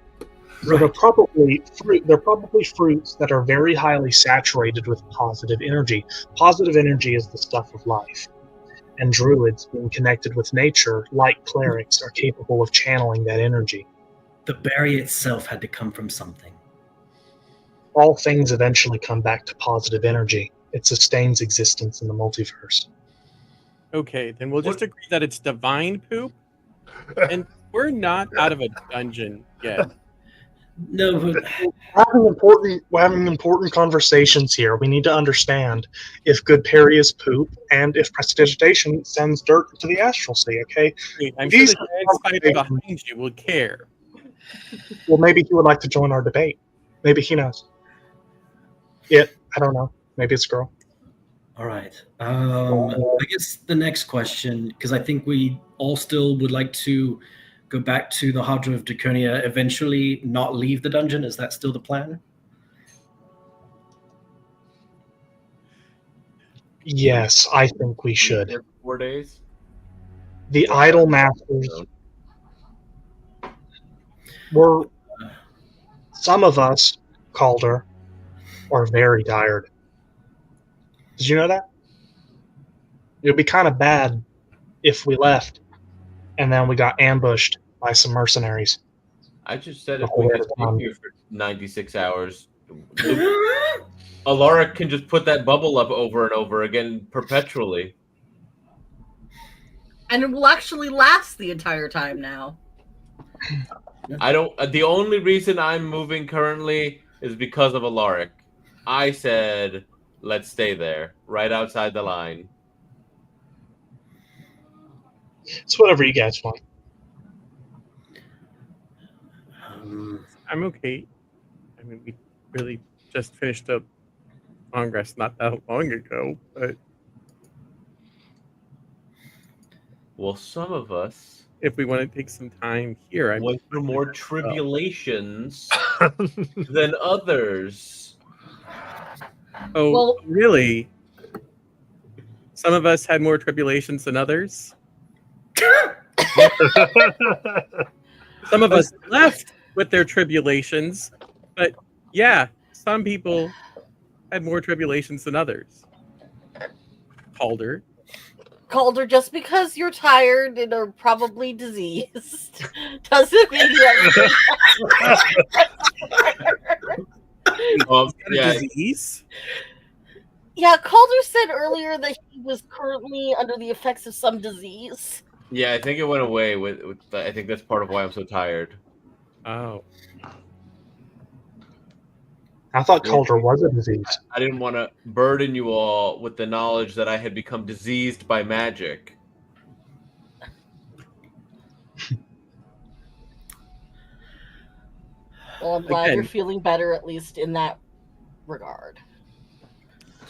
So they're probably fruits that are very highly saturated with positive energy. Positive energy is the stuff of life. And druids, being connected with nature, like clerics, are capable of channeling that energy. The berry itself had to come from something. All things eventually come back to positive energy. It sustains existence in the multiverse. Okay, then we'll just agree that it's divine poop, and we're not out of a dungeon yet. No, but We're having important conversations here. We need to understand if good berry is poop and if prestidigitation sends dirt to the astral sea, okay? I'm sure These the giant spider behind you will care. Well, maybe he would like to join our debate. Maybe he knows. I don't know. Maybe it's a girl. all right. I guess the next question, because I think we all still would like to go back to the Hadra of Draconia, eventually not leave the dungeon. Is that still the plan? Yes, I think we should. 4 days. The Idol Masters were... Some of us, Calder, are very tired. Did you know that? It would be kind of bad if we left and then we got ambushed by some mercenaries. I just said The if we whole could stay time. here for 96 hours, Alaric can just put that bubble up over and over again perpetually. And it will actually last the entire time now. I don't. The only reason I'm moving currently is because of Alaric. I said, let's stay there, right outside the line. It's whatever you guys want. I'm okay. I mean, we really just finished up long rest not that long ago, but Well, some of us if we want to take some time here. Was there more tribulations than others? Oh, Well- really? Some of us had more tribulations than others. Some of us left with their tribulations, but yeah, some people had more tribulations than others. Calder. Calder, just because you're tired and are probably diseased doesn't mean you Yeah, Disease? Yeah, Calder said earlier that he was currently under the effects of some disease. yeah. I think it went away with. I think that's part of why I'm so tired. Oh. I thought Calder was a disease. I didn't want to burden you all with the knowledge that I had become diseased by magic. Well, I'm glad Again. you're feeling better, at least in that regard.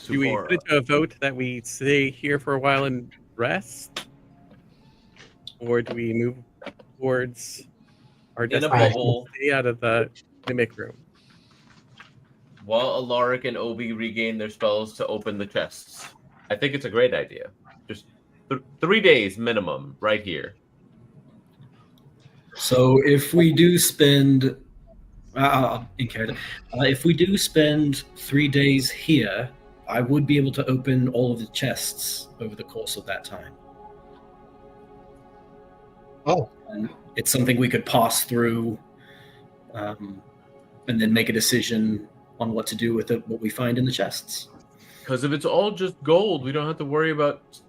Do we put it to a vote that we stay here for a while and rest? Or do we move towards our In a destination? bubble. Stay out of the mimic room. While Alaric and Obi regain their spells to open the chests. I think it's a great idea. Just 3 days minimum right here. So if we do spend, if we do spend 3 days here, I would be able to open all of the chests over the course of that time. Oh, And it's something we could pass through, and then make a decision on what to do with it, what we find in the chests. Because if it's all just gold, we don't have to worry about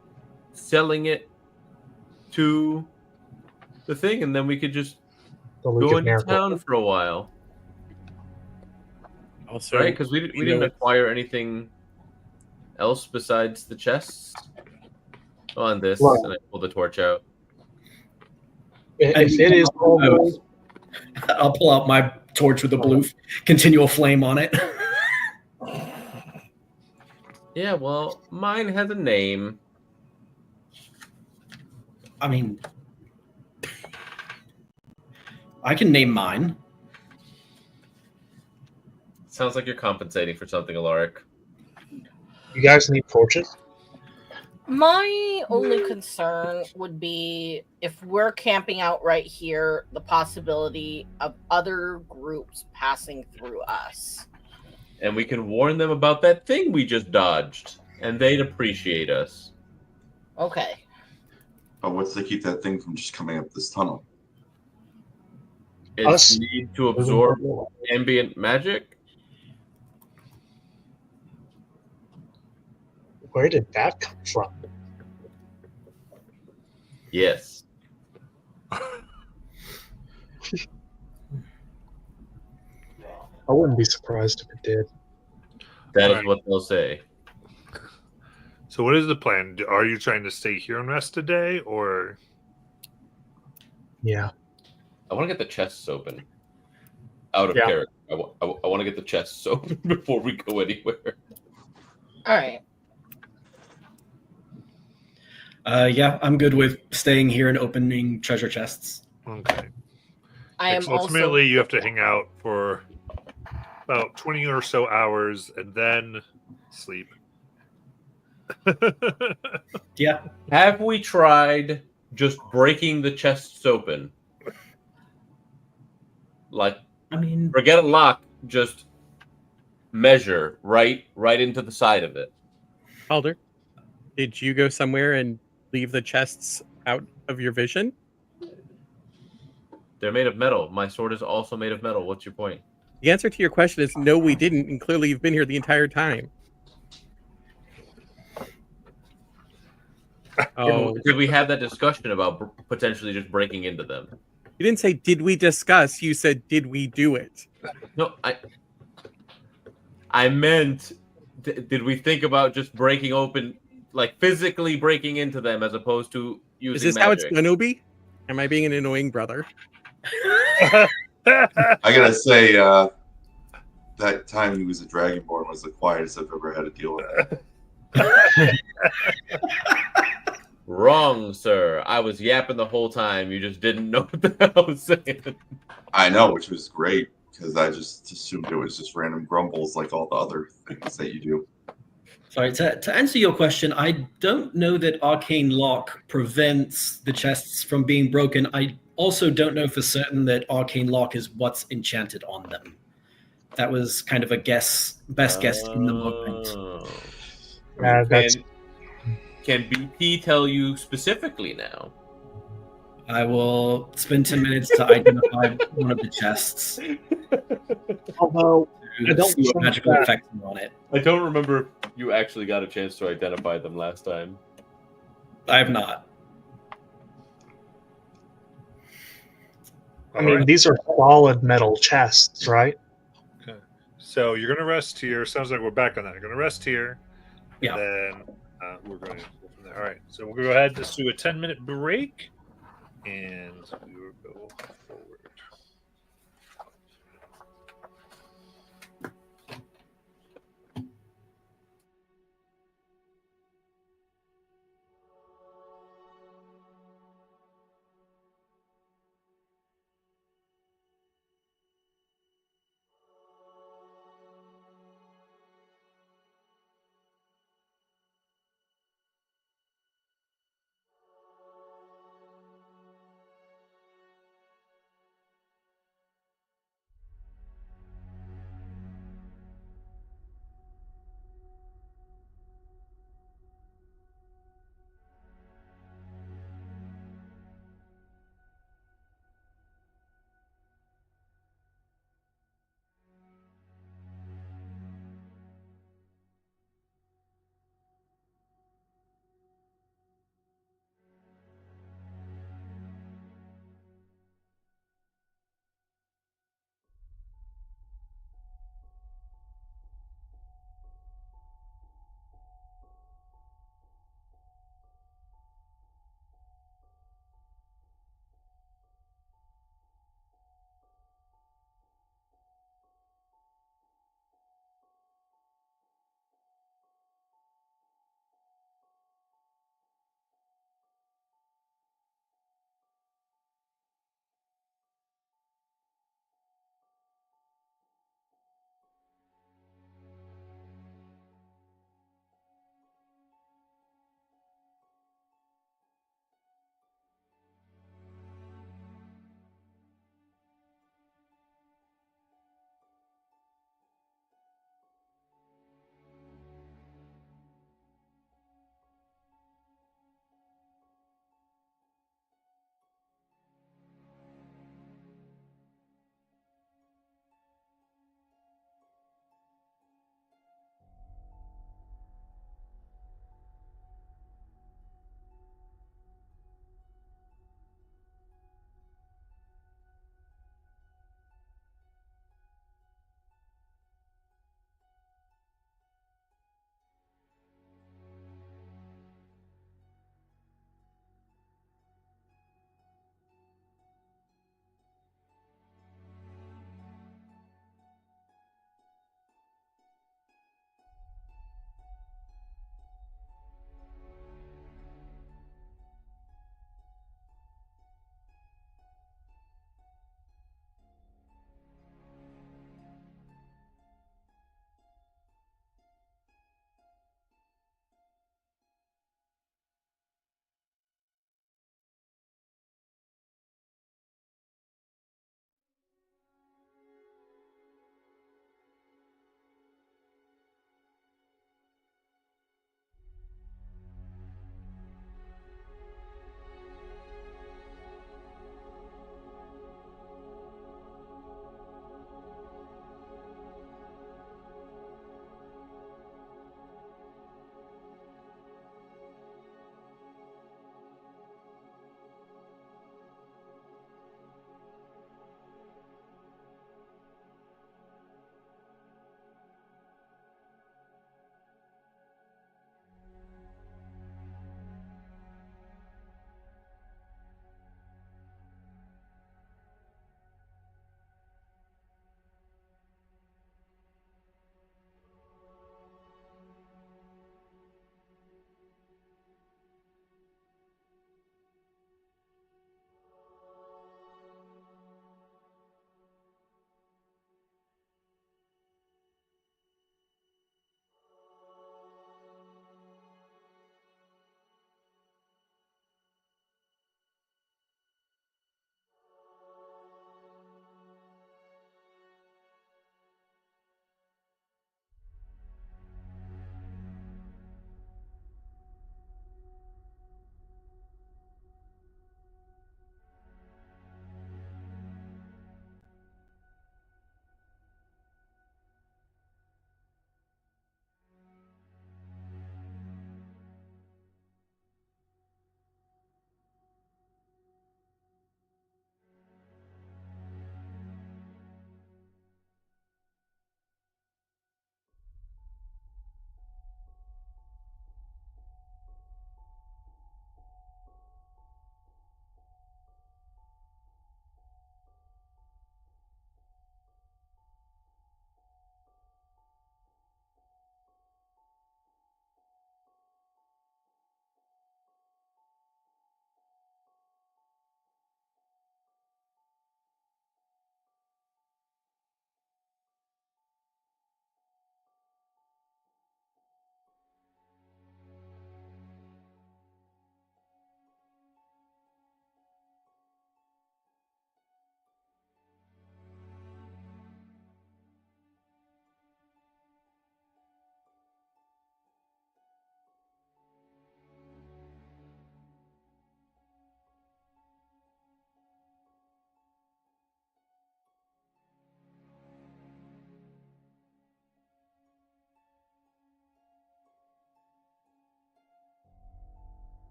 selling it to the thing, and then we could just the League go of into Miracles. town for a while, Also, right? Because we you didn't know- acquire anything else besides the chests on this, Well- and I pulled the torch out. If it is all gold, I'll pull out my torch with a blue continual flame on it. Yeah, well, mine has a name. I mean, I can name mine. Sounds like you're compensating for something, Alaric. you guys need torches. My only concern would be if we're camping out right here, the possibility of other groups passing through us. And we can warn them about that thing we just dodged, and they'd appreciate us. Okay. Oh, what's to keep that thing from just coming up this tunnel? It's Us? need to absorb ambient magic. Where did that come from? Yes. I wouldn't be surprised if it did. That is Right. what they'll say. So, what is the plan? Are you trying to stay here and rest today, or Yeah. I want to get the chests open. Out of Yeah. character. I want to get the chests open before we go anywhere. All right. Yeah, I'm good with staying here and opening treasure chests. okay? I am Because ultimately, also you have to hang out for about 20 or so hours and then sleep. Yeah, Have we tried just breaking the chests open? Like, I mean, forget a lock, just measure right into the side of it. Calder, did you go somewhere and leave the chests out of your vision? They're made of metal. My sword is also made of metal. What's your point? The answer to your question is no, we didn't, and clearly you've been here the entire time. Oh, Did we have that discussion about potentially just breaking into them? you didn't say, did we discuss? You said, did we do it? No, I meant, did we think about just breaking open, like physically breaking into them as opposed to using Is this magic? how it's going to be? Am I being an annoying brother? I gotta say, that time he was a Dragonborn was the quietest I've ever had to deal with. Wrong, sir. I was yapping the whole time. You just didn't know what the hell I was saying. I know, which was great because I just assumed it was just random grumbles like all the other things that you do. Sorry, to answer your question, I don't know that Arcane Lock prevents the chests from being broken. I also don't know for certain that Arcane Lock is what's enchanted on them. That was kind of a best guess in the moment. Oh. That's Can BP tell you specifically now? I will spend 10 minutes to identify one of the chests. although I To don't see what think magical that- effects are on it. I don't remember if you actually got a chance to identify them last time. I have not. I mean, Alright. these are solid metal chests, right? So you're gonna rest here. Sounds like we're back on that. You're gonna rest here. Yeah. And then we're going to go from there. All right. So we'll go ahead. Let's do a 10-minute break, and we will go forward.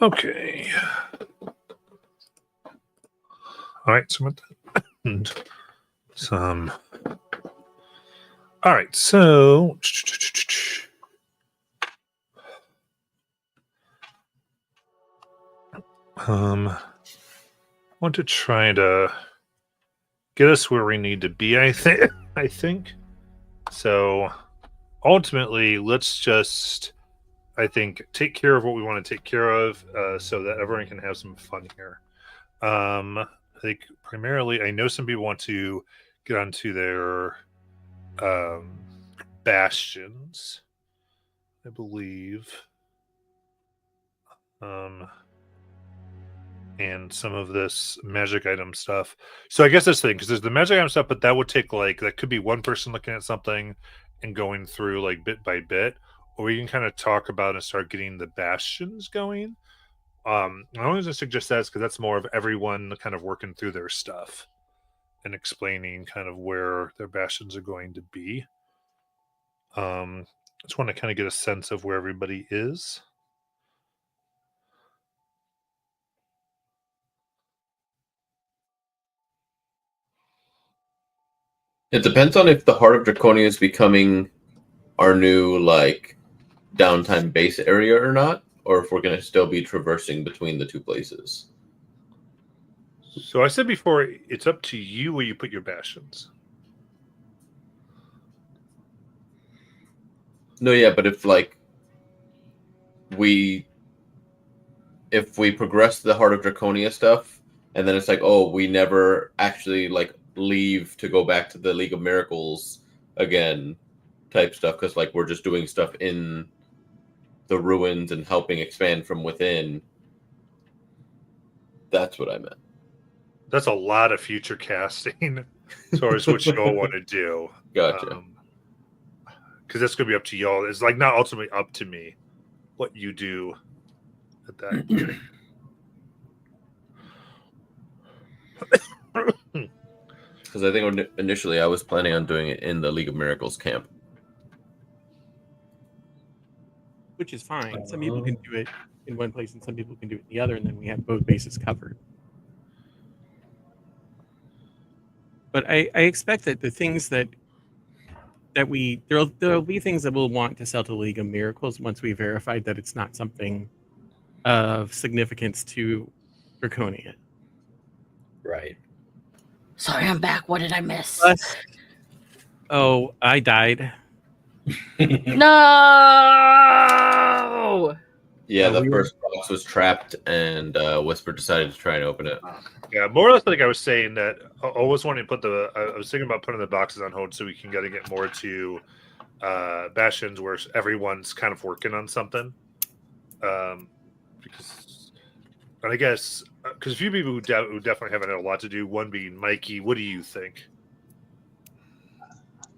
Okay. All right, so and some. All right, so I want to try to get us where we need to be. I think. So ultimately, let's just, I think, take care of what we want to take care of, so that everyone can have some fun here. I think primarily, I know some people want to get onto their bastions, I believe, and some of this magic item stuff. So I guess that's the thing, because there's the magic item stuff, but that would take that could be one person looking at something and going through bit by bit, or we can kind of talk about and start getting the bastions going. I always suggest that because that's more of everyone kind of working through their stuff and explaining kind of where their bastions are going to be. I just want to kind of get a sense of where everybody is. It depends on if the Heart of Draconia is becoming our new downtime base area or not, or if we're going to still be traversing between the two places. So I said before, it's up to you where you put your bastions. No, yeah, but if we progress the Heart of Draconia stuff, and then it's we never actually leave to go back to the League of Miracles again type stuff, because we're just doing stuff in the ruins and helping expand from within. That's what I meant. That's a lot of future casting as far as what y'all want to do. Gotcha. Because that's going to be up to y'all. It's not ultimately up to me what you do at that. Because I think initially I was planning on doing it in the League of Miracles camp. Which is fine. Some people can do it in one place and some people can do it in the other, and then we have both bases covered. But I expect that the things that there'll be things that we'll want to sell to League of Miracles once we verified that it's not something of significance to Draconia. Right. Sorry, I'm back. What did I miss? Oh, I died. No. Yeah, the first box was trapped, and Whisper decided to try and open it. Yeah, more or less I was saying that I always wanted to put I was thinking about putting the boxes on hold so we can get more to bastions where everyone's kind of working on something. Because, and I guess, because a few people who definitely haven't had a lot to do, one being Mikey, what do you think?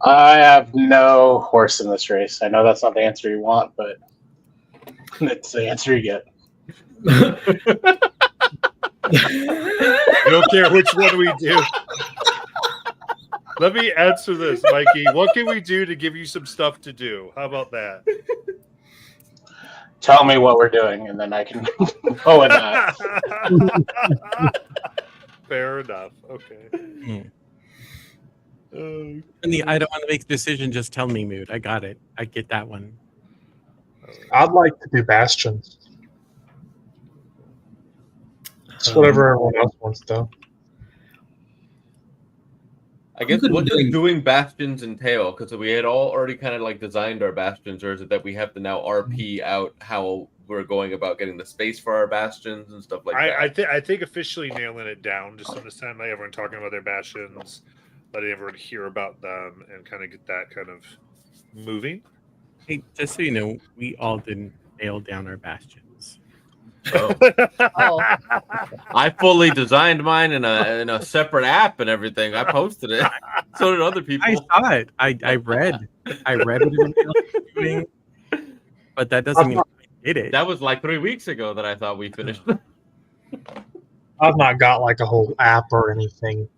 I have no horse in this race. I know that's not the answer you want, but it's the answer you get. I don't care which one we do. Let me answer this, Mikey. What can we do to give you some stuff to do? How about that? Tell me what we're doing, and then I can go with that. Fair enough. Okay. And I don't want to make a decision. Just tell me, Mood. I got it. I get that one. I'd like to do bastions. It's whatever everyone else wants, though. I guess what does doing bastions entail? Because we had all already kind of designed our bastions, or is it that we have to now RP out how we're going about getting the space for our bastions and stuff like that? I think officially nailing it down just on this time, like everyone talking about their bastions, letting everyone hear about them, and kind of get that kind of moving. Hey, just so you know, we all didn't nail down our bastions. Oh. I fully designed mine in a separate app and everything. I posted it. So did other people. I saw it. I read what everybody else was doing, but that doesn't mean I did it. That was 3 weeks ago that I thought we finished. I've not got a whole app or anything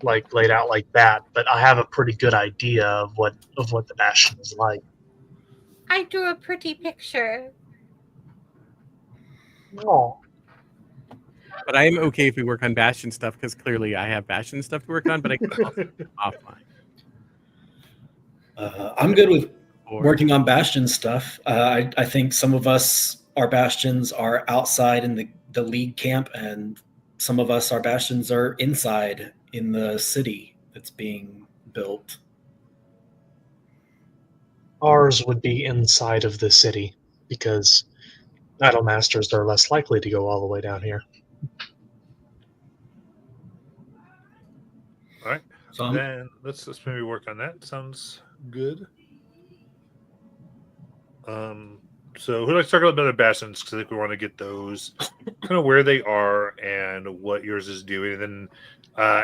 laid out like that, but I have a pretty good idea of what the bastion is like. I drew a pretty picture. Oh, But I am okay if we work on Bastion stuff because clearly I have Bastion stuff to work on, but I can also do it offline. I'm good with Or working on Bastion stuff. I think some of us, our Bastions are outside in the League camp, and some of us, our Bastions are inside in the city that's being built. ours would be inside of the city because Idol Masters are less likely to go all the way down here. All right. So Then let's maybe work on that. Sounds good. So who'd like to talk about the bastions? Because I think we want to get those kind of where they are and what yours is doing. And then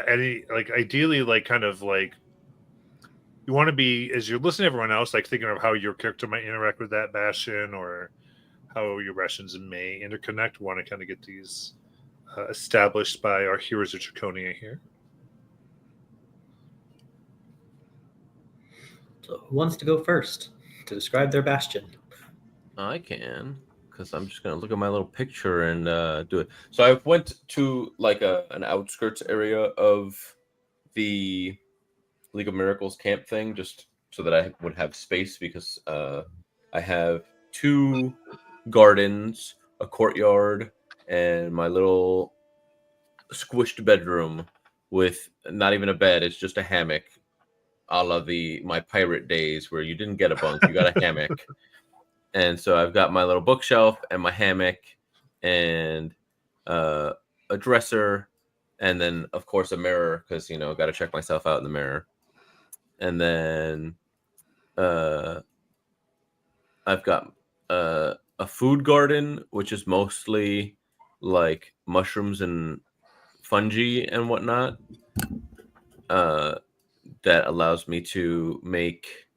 any ideally kind of you want to be, as you're listening to everyone else, thinking of how your character might interact with that bastion or how your bastions may interconnect. We want to kind of get these established by our heroes of Draconia here. So who wants to go first to describe their Bastion? I can, because I'm just gonna look at my little picture and do it. So I went to an outskirts area of the League of Miracles camp thing, just so that I would have space, because I have 2 gardens, a courtyard, and my little squished bedroom with not even a bed. It's just a hammock, a la my pirate days where you didn't get a bunk, you got a hammock. And so I've got my little bookshelf and my hammock and a dresser, and then of course a mirror, because got to check myself out in the mirror. And then I've got a food garden, which is mostly like mushrooms and fungi and whatnot, that allows me to make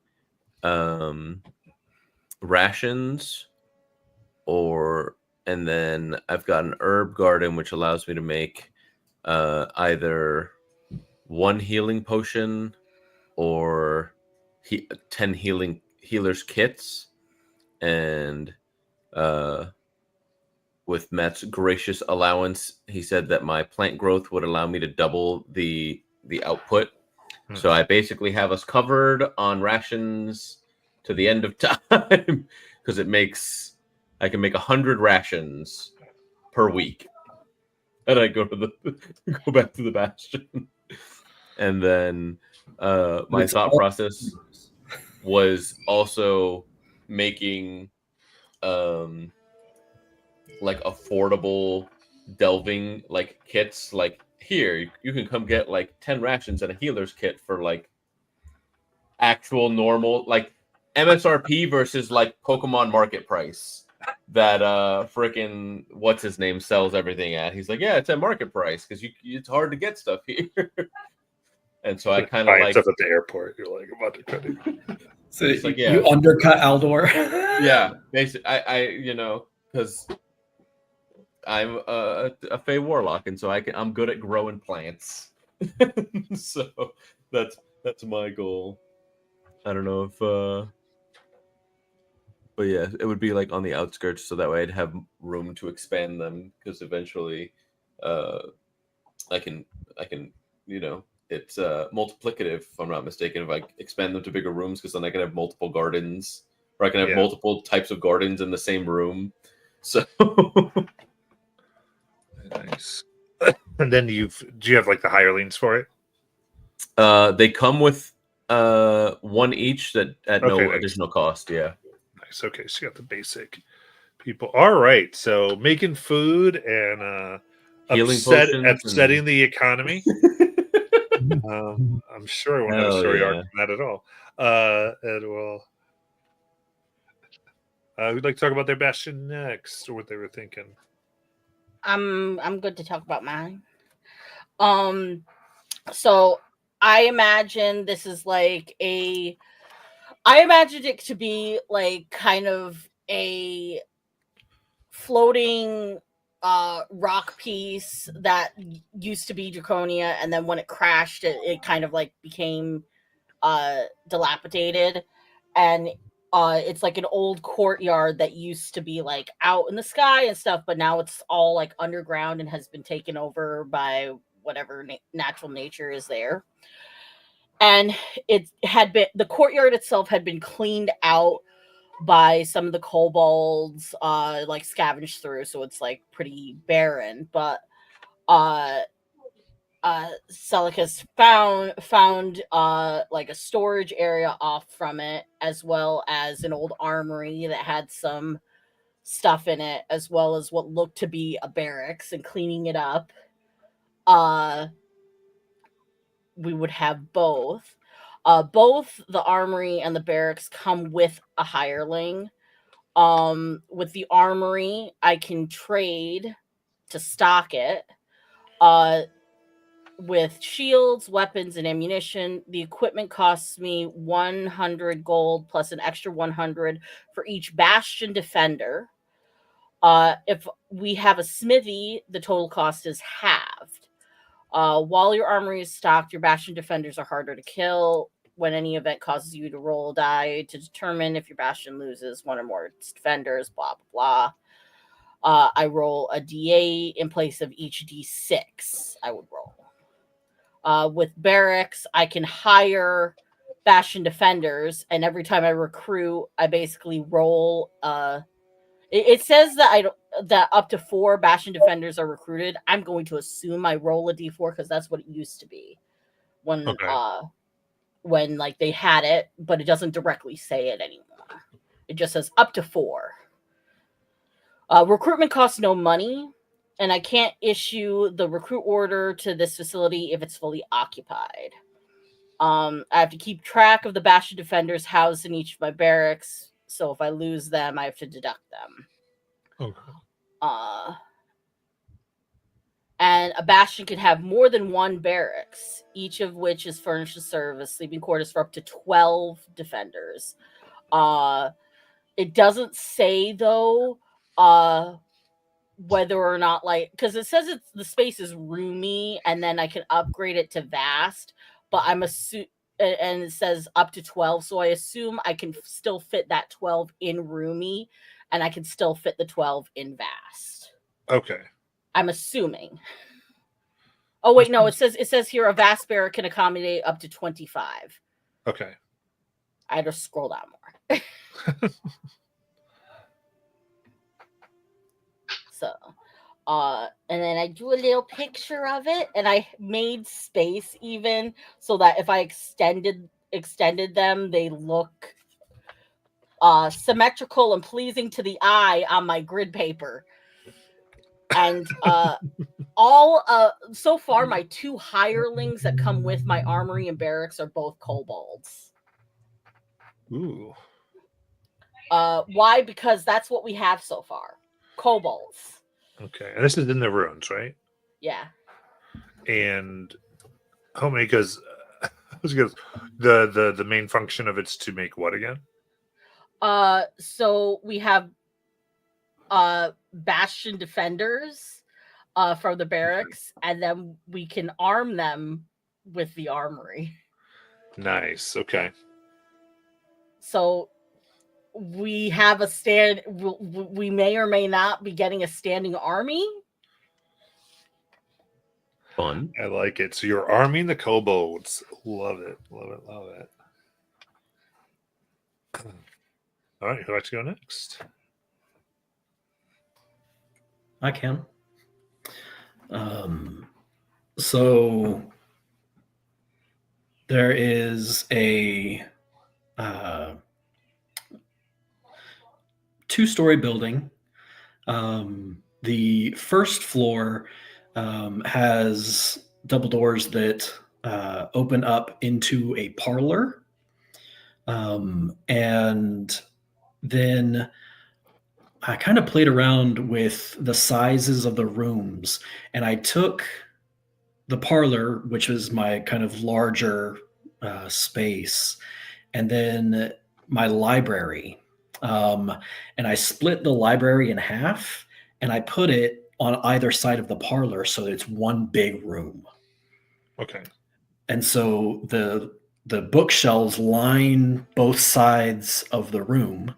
rations, and then I've got an herb garden which allows me to make either 1 healing potion or 10 healers kits. And with Matt's gracious allowance, he said that my plant growth would allow me to double the output. So I basically have us covered on rations to the end of time, because I can make 100 rations per week, and I go back to the bastion. And then my thought process was also making affordable delving kits. Here you can come get 10 rations and a healer's kit for actual normal MSRP versus Pokemon market price that freaking what's his name sells everything at. He's yeah, it's at market price because it's hard to get stuff here. And so I kind of stuff at the airport. You're I'm about to cut it. So you undercut Aldor. Yeah, basically, I because I'm a Fey Warlock, and so I'm good at growing plants. So that's my goal. I don't know if but yeah, it would be on the outskirts, so that way I'd have room to expand them, because eventually I can it's multiplicative, if I'm not mistaken, if I expand them to bigger rooms, because then I can have multiple gardens, or I can have multiple types of gardens in the same room. So nice. And then do you have the hirelings for it? They come with 1 each at no additional cost. Yeah. Nice. Okay, so you got the basic people. All right. So making food and upsetting the economy. I'm sure I won't have a story arc on that at all. And we'd like to talk about their bastion next, or what they were thinking. I'm good to talk about mine. So I imagine this is I imagined it to be kind of a floating rock piece that used to be Draconia, and then when it crashed, it kind of became dilapidated, and It's like an old courtyard that used to be like out in the sky and stuff, but now it's all like underground and has been taken over by whatever natural nature is there. And it had been, the courtyard itself had been cleaned out by some of the kobolds, like scavenged through, so it's like pretty barren. But Celicus found like a storage area off from it, as well as an old armory that had some stuff in it, as well as what looked to be a barracks. And cleaning it up, we would have both. Both the armory and the barracks come with a hireling. With the armory, I can trade to stock it. With shields, weapons, and ammunition, the equipment costs me 100 gold plus an extra 100 for each bastion defender. If we have a smithy, the total cost is halved. While your armory is stocked, your bastion defenders are harder to kill. When any event causes you to roll a die to determine if your bastion loses one or more defenders, blah, blah, blah. I roll a d8 in place of each d6 I would roll. With barracks, I can hire bastion defenders, and every time I recruit, I basically roll. It says that that up to 4 bastion defenders are recruited. I'm going to assume I roll a d4 because that's what it used to be when like they had it, but it doesn't directly say it anymore. It just says up to 4. Recruitment costs no money. And I can't issue the recruit order to this facility if it's fully occupied. I have to keep track of the bastion defenders housed in each of my barracks. So if I lose them, I have to deduct them. Okay. And a bastion can have more than 1 barracks, each of which is furnished to serve as sleeping quarters for up to 12 defenders. It doesn't say, though, whether or not, like, because it says the space is roomy, and then I can upgrade it to vast, but and it says up to 12, so I assume I can still fit that 12 in roomy, and I can still fit the 12 in vast. Okay. I'm assuming. Oh wait, no, it says here a vast barrack can accommodate up to 25. Okay. I had to scroll down more. So, and then I do a little picture of it, and I made space even so that if I extended them, they look symmetrical and pleasing to the eye on my grid paper. And so far, my 2 hirelings that come with my armory and barracks are both kobolds. Ooh. Why? Because that's what we have so far. Kobolds. Okay. And this is in the ruins, right? Yeah. And how many? Because the main function of it's to make what again? So we have bastion defenders from the barracks, and then we can arm them with the armory. Nice. Okay. So we have we may or may not be getting a standing army. Fun. I like it. So you're arming the kobolds. Love it. Love it. Love it. All right. Who'd like to go next? I can. So there is a 2-story building. The first floor has double doors that open up into a parlor. And then I kind of played around with the sizes of the rooms, and I took the parlor, which was my kind of larger space, and then my library. And I split the library in half, and I put it on either side of the parlor so that it's one big room. Okay. And so the the bookshelves line both sides of the room.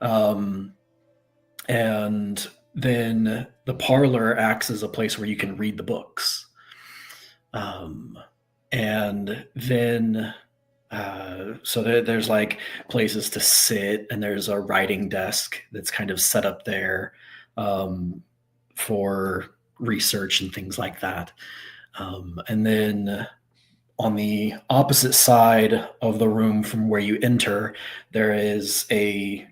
And then the parlor acts as a place where you can read the books. And then so there's like places to sit, and there's a writing desk that's kind of set up there for research and things like that. And then on the opposite side of the room from where you enter, there is a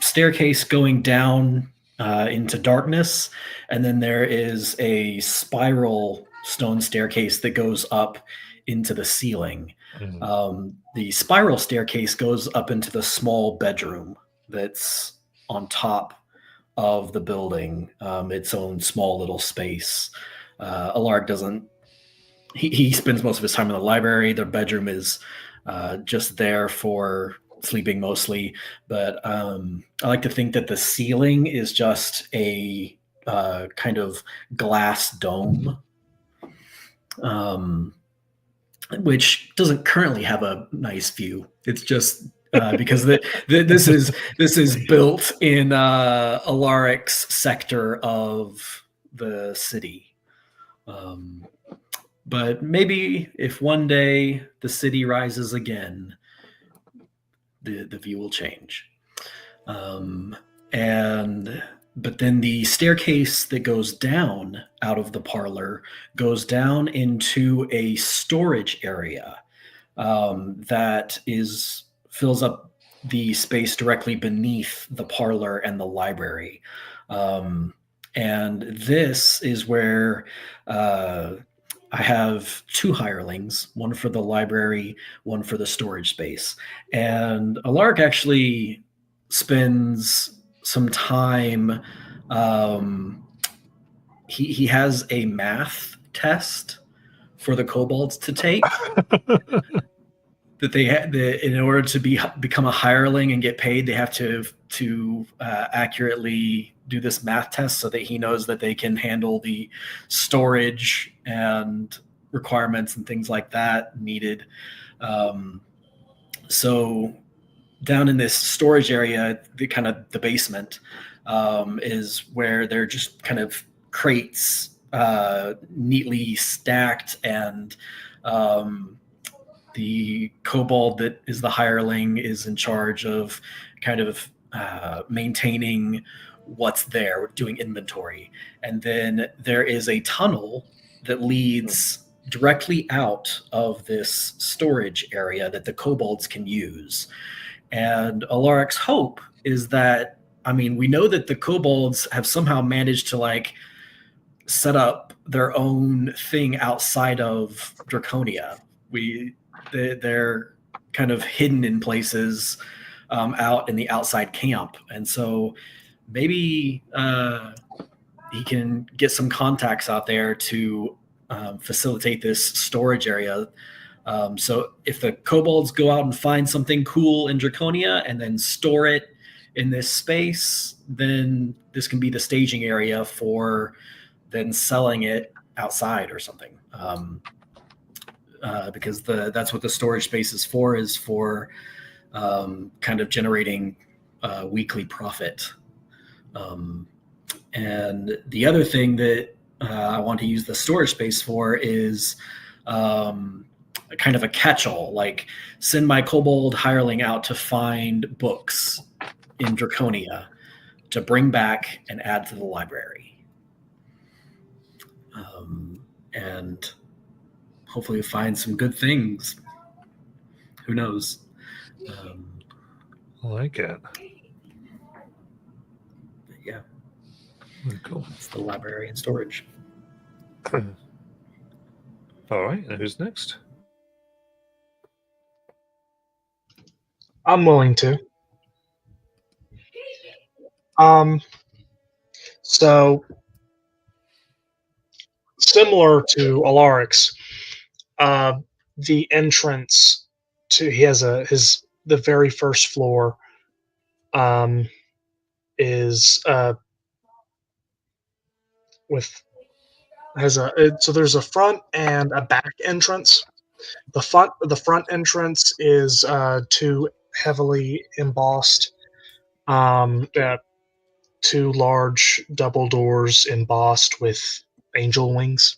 staircase going down into darkness, and then there is a spiral stone staircase that goes up into the ceiling. The spiral staircase goes up into the small bedroom that's on top of the building, its own small little space. Alaric doesn't. He spends most of his time in the library. The bedroom is just there for sleeping mostly, but I like to think that the ceiling is just a kind of glass dome, which doesn't currently have a nice view. It's just because this is built in Alaric's sector of the city. But maybe if one day the city rises again, the view will change. But then the staircase that goes down out of the parlor goes down into a storage area that fills up the space directly beneath the parlor and the library. And this is where I have two hirelings, one for the library, one for the storage space. And Alaric actually spends some time. He has a math test for the kobolds to take. That they in order to become a hireling and get paid, they have to accurately do this math test so that he knows that they can handle the storage and requirements and things like that needed. So down in this storage area, the basement is where they're just kind of crates neatly stacked, and the kobold that is the hireling is in charge of kind of maintaining what's there, doing inventory. And then there is a tunnel that leads directly out of this storage area that the kobolds can use. And Alaric's hope is that, we know that the kobolds have somehow managed to set up their own thing outside of Draconia. They're kind of hidden in places out in the outside camp. And so maybe he can get some contacts out there to facilitate this storage area. So if the kobolds go out and find something cool in Draconia and then store it in this space, then this can be the staging area for then selling it outside or something. Because that's what the storage space is for kind of generating weekly profit. And the other thing that I want to use the storage space for is kind of a catch-all, like send my kobold hireling out to find books in Draconia to bring back and add to the library. And hopefully find some good things. Who knows? I like it. Yeah. Cool. It's the library and storage. All right, and who's next? I'm willing to. So similar to Alaric's, the entrance to the very first floor is so there's a front and a back entrance. The front entrance is two heavily embossed, two large double doors embossed with angel wings.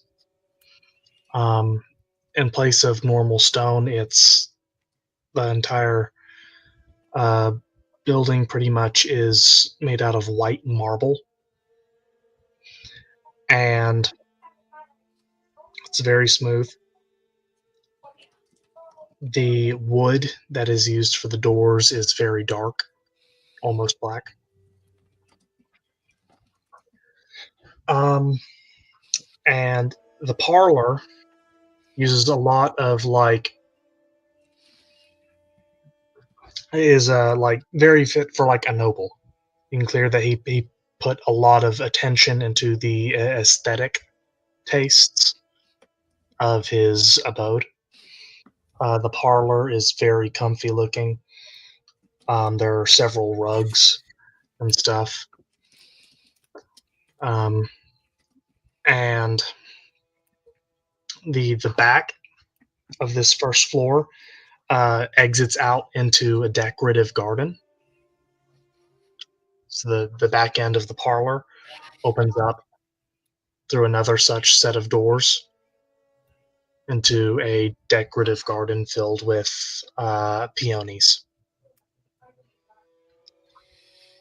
In place of normal stone, it's the entire building pretty much is made out of white marble, and it's very smooth. The wood that is used for the doors is very dark, almost black. And the parlor uses a lot of is like very fit for like a noble. You can clear that he put a lot of attention into the aesthetic tastes of his abode. The parlor is very comfy looking. There are several rugs and stuff. And the back of this first floor exits out into a decorative garden. So the back end of the parlor opens up through another such set of doors into a decorative garden filled with peonies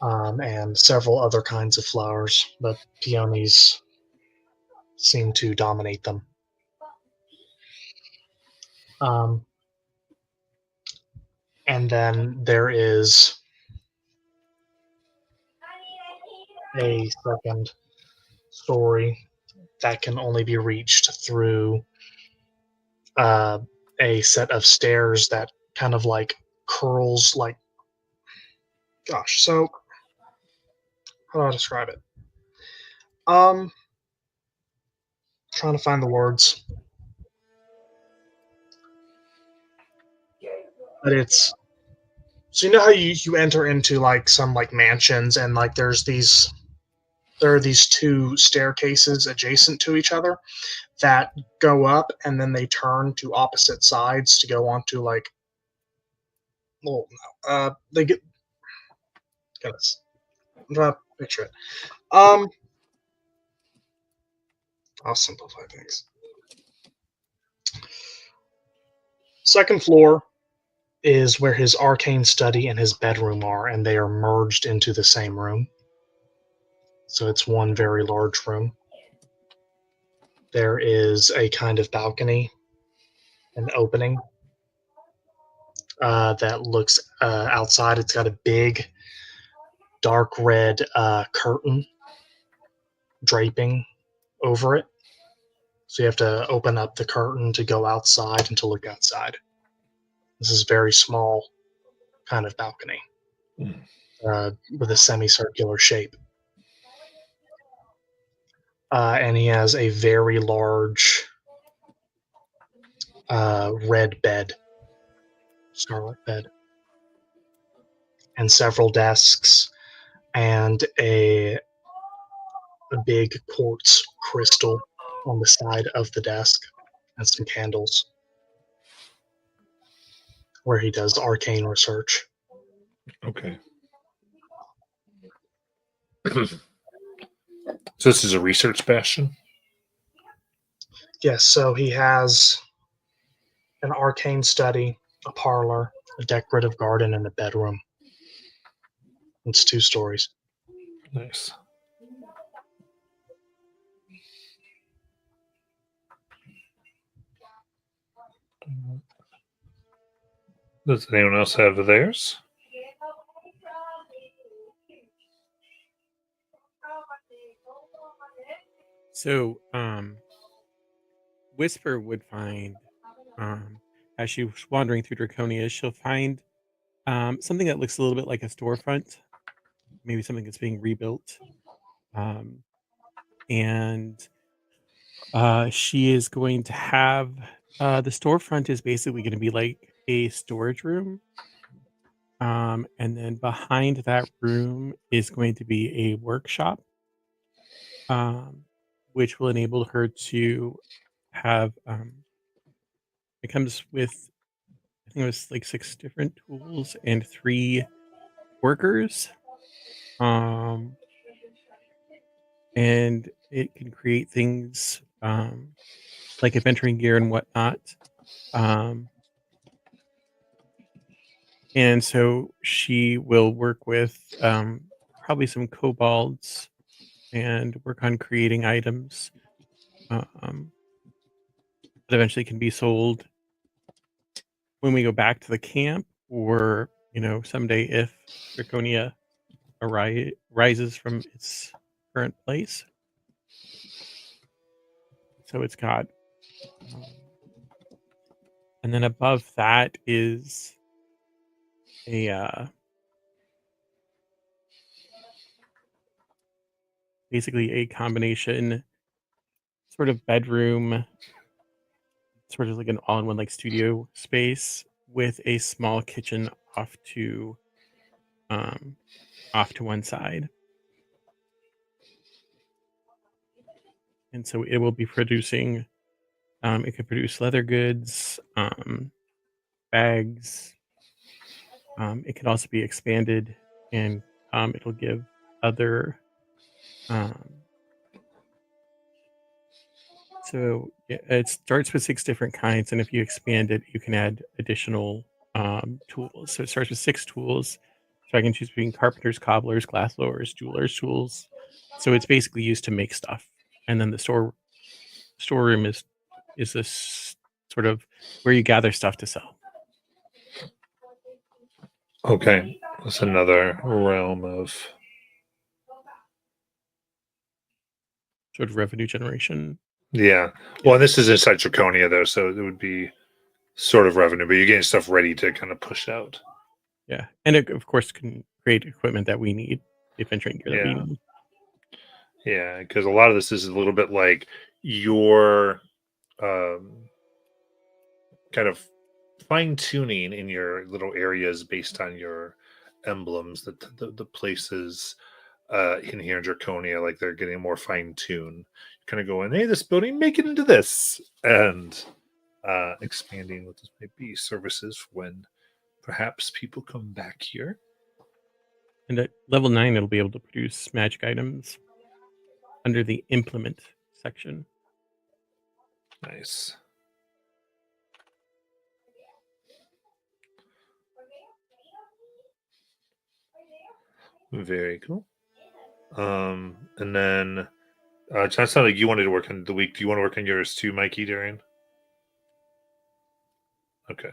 and several other kinds of flowers, but peonies seem to dominate them. And then there is a second story that can only be reached through a set of stairs that kind of like curls like, gosh, so how do I describe it? Trying to find the words. But it's, so you know how you enter into like some like mansions and like there are these two staircases adjacent to each other that go up and then they turn to opposite sides to go onto like, well, no, they get, goodness, I'm trying to picture it. I'll simplify things. Second floor is where his arcane study and his bedroom are, and they are merged into the same room. So it's one very large room. There is a kind of balcony, an opening that looks outside. It's got a big dark red curtain draping over it. So you have to open up the curtain to go outside and to look outside. This is a very small kind of balcony with a semicircular shape. And he has a very large red bed, scarlet bed, and several desks, and a big quartz crystal on the side of the desk, and some candles where he does arcane research. Okay. So this is a research bastion? Yes, so he has an arcane study, a parlor, a decorative garden, and a bedroom. It's 2 stories. Nice. Does anyone else have theirs? So, Whisper would find, as she's wandering through Draconia, she'll find something that looks a little bit like a storefront, maybe something that's being rebuilt. And she is going to have the storefront is basically going to be like a storage room. And then behind that room is going to be a workshop, which will enable her to have It comes with, I think it was like 6 different tools and 3 workers. And it can create things like adventuring gear and whatnot. And so she will work with probably some kobolds and work on creating items that eventually can be sold when we go back to the camp, or someday if Draconia rises from its current place. So it's got, and then above that is a basically a combination sort of bedroom, sort of like an all-in-one like studio space with a small kitchen off to one side. And so it will be producing, it could produce leather goods, bags. It could also be expanded, and it'll give other. So it starts with 6 different kinds, and if you expand it, you can add additional tools. So it starts with 6 tools. So I can choose between carpenters, cobblers, glass blowers, jewelers' tools. So it's basically used to make stuff, and then the storeroom is this sort of where you gather stuff to sell. Okay, that's another realm of Sort of revenue generation. yeah. Well, and this is inside Draconia though, so it would be sort of revenue, but you're getting stuff ready to kind of push out. Yeah, and it of course can create equipment that we need, adventuring gear that we Yeah. need. Yeah, because a lot of this is a little bit like your kind of fine tuning in your little areas based on your emblems, the places in here in Draconia, like they're getting more fine tuned. Kind of going, hey, this building, make it into this, and expanding what this might be, services when perhaps people come back here. And at level 9, it'll be able to produce magic items under the implement section. Nice. Very cool. And then it sounds like you wanted to work on the week. Do you want to work on yours too, Mikey, Darian? Okay.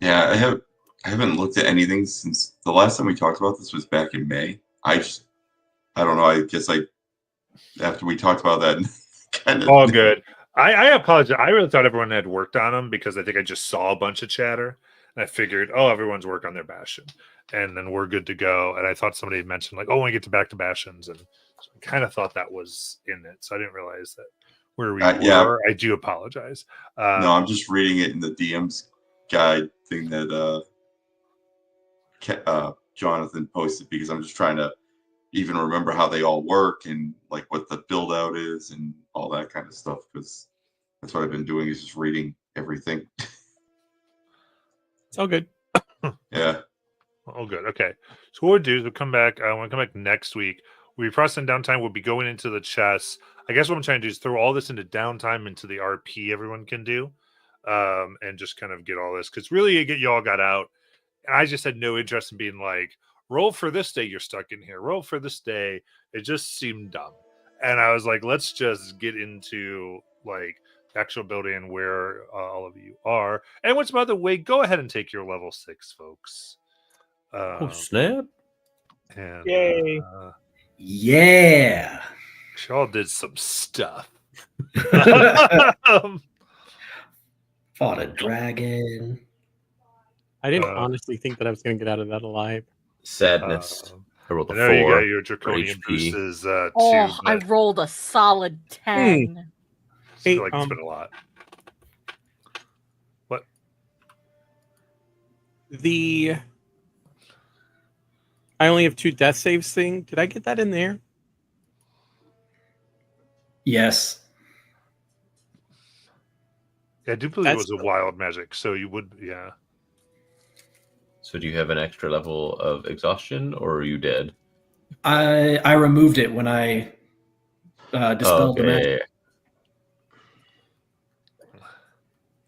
Yeah, I haven't looked at anything since the last time we talked about this was back in May. I don't know. I guess after we talked about that, kind of All good. I apologize. I really thought everyone had worked on them because I think I just saw a bunch of chatter. And I figured, oh, everyone's worked on their Bastion. And then we're good to go. And I thought somebody had mentioned, like, oh, when I get to back to Bastions. And so I kind of thought that was in it. So I didn't realize that where we were. yeah. I do apologize. No, I'm just reading it in the DM's guide thing that Jonathan posted because I'm just trying to even remember how they all work and like what the build out is and all that kind of stuff, because that's what I've been doing is just reading everything. It's all good. Yeah. Oh, good. Okay. So what we'll do is we'll come back. I want to come back next week. We'll be processing downtime. We'll be going into the chess. I guess what I'm trying to do is throw all this into downtime into the RP everyone can do, and just kind of get all this. Because really, y'all got out. And I just had no interest in being like, roll for this day, you're stuck in here. Roll for this day. It just seemed dumb. And I was like, let's just get into like actual building where all of you are. And what's by the way, go ahead and take your level 6, folks. Oh snap! And Yay. Yeah. y'all did some stuff. Fought a dragon. I didn't Uh, honestly think that I was going to get out of that alive. Sadness. I rolled a I know you got 4. your draconian HP. boosters Oh, too. I But rolled a solid 10. I Hey, feel like it's been a lot. What? I only have 2 death saves thing. Did I get that in there? Yes. Yeah, I do believe it That's was a wild magic, so you would, yeah. So do you have an extra level of exhaustion, or are you dead? I removed it when I dispelled the Okay, magic.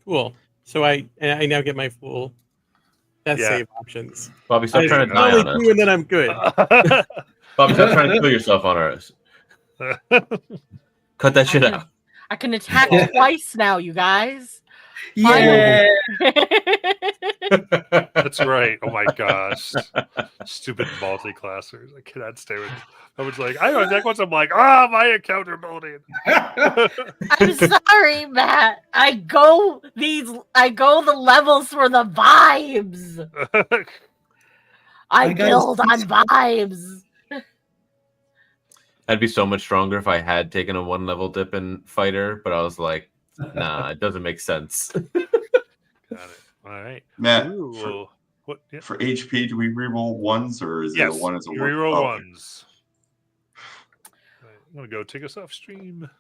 cool. So I now get my full death Yeah. save options. Bobby, stop I trying to die only on us. 2 and then I'm good. Bobby, stop trying to kill yourself on us. Cut that shit out. I can attack Yeah. twice now, you guys. Yeah. That's right. Oh my gosh. Stupid multi-classers. I cannot stay with I was like, I don't think once I'm like, my encounter building. I'm sorry, Matt. I go the levels for the vibes. I guys, build on vibes. I'd be so much stronger if I had taken a 1-level dip in fighter, but I was like, nah, it doesn't make sense. Got it. All right. Matt, Ooh, what? Yeah. for HP, do we reroll ones or is Yes, it a one as a you one? reroll Oh, ones. Right, I'm gonna go take us off stream.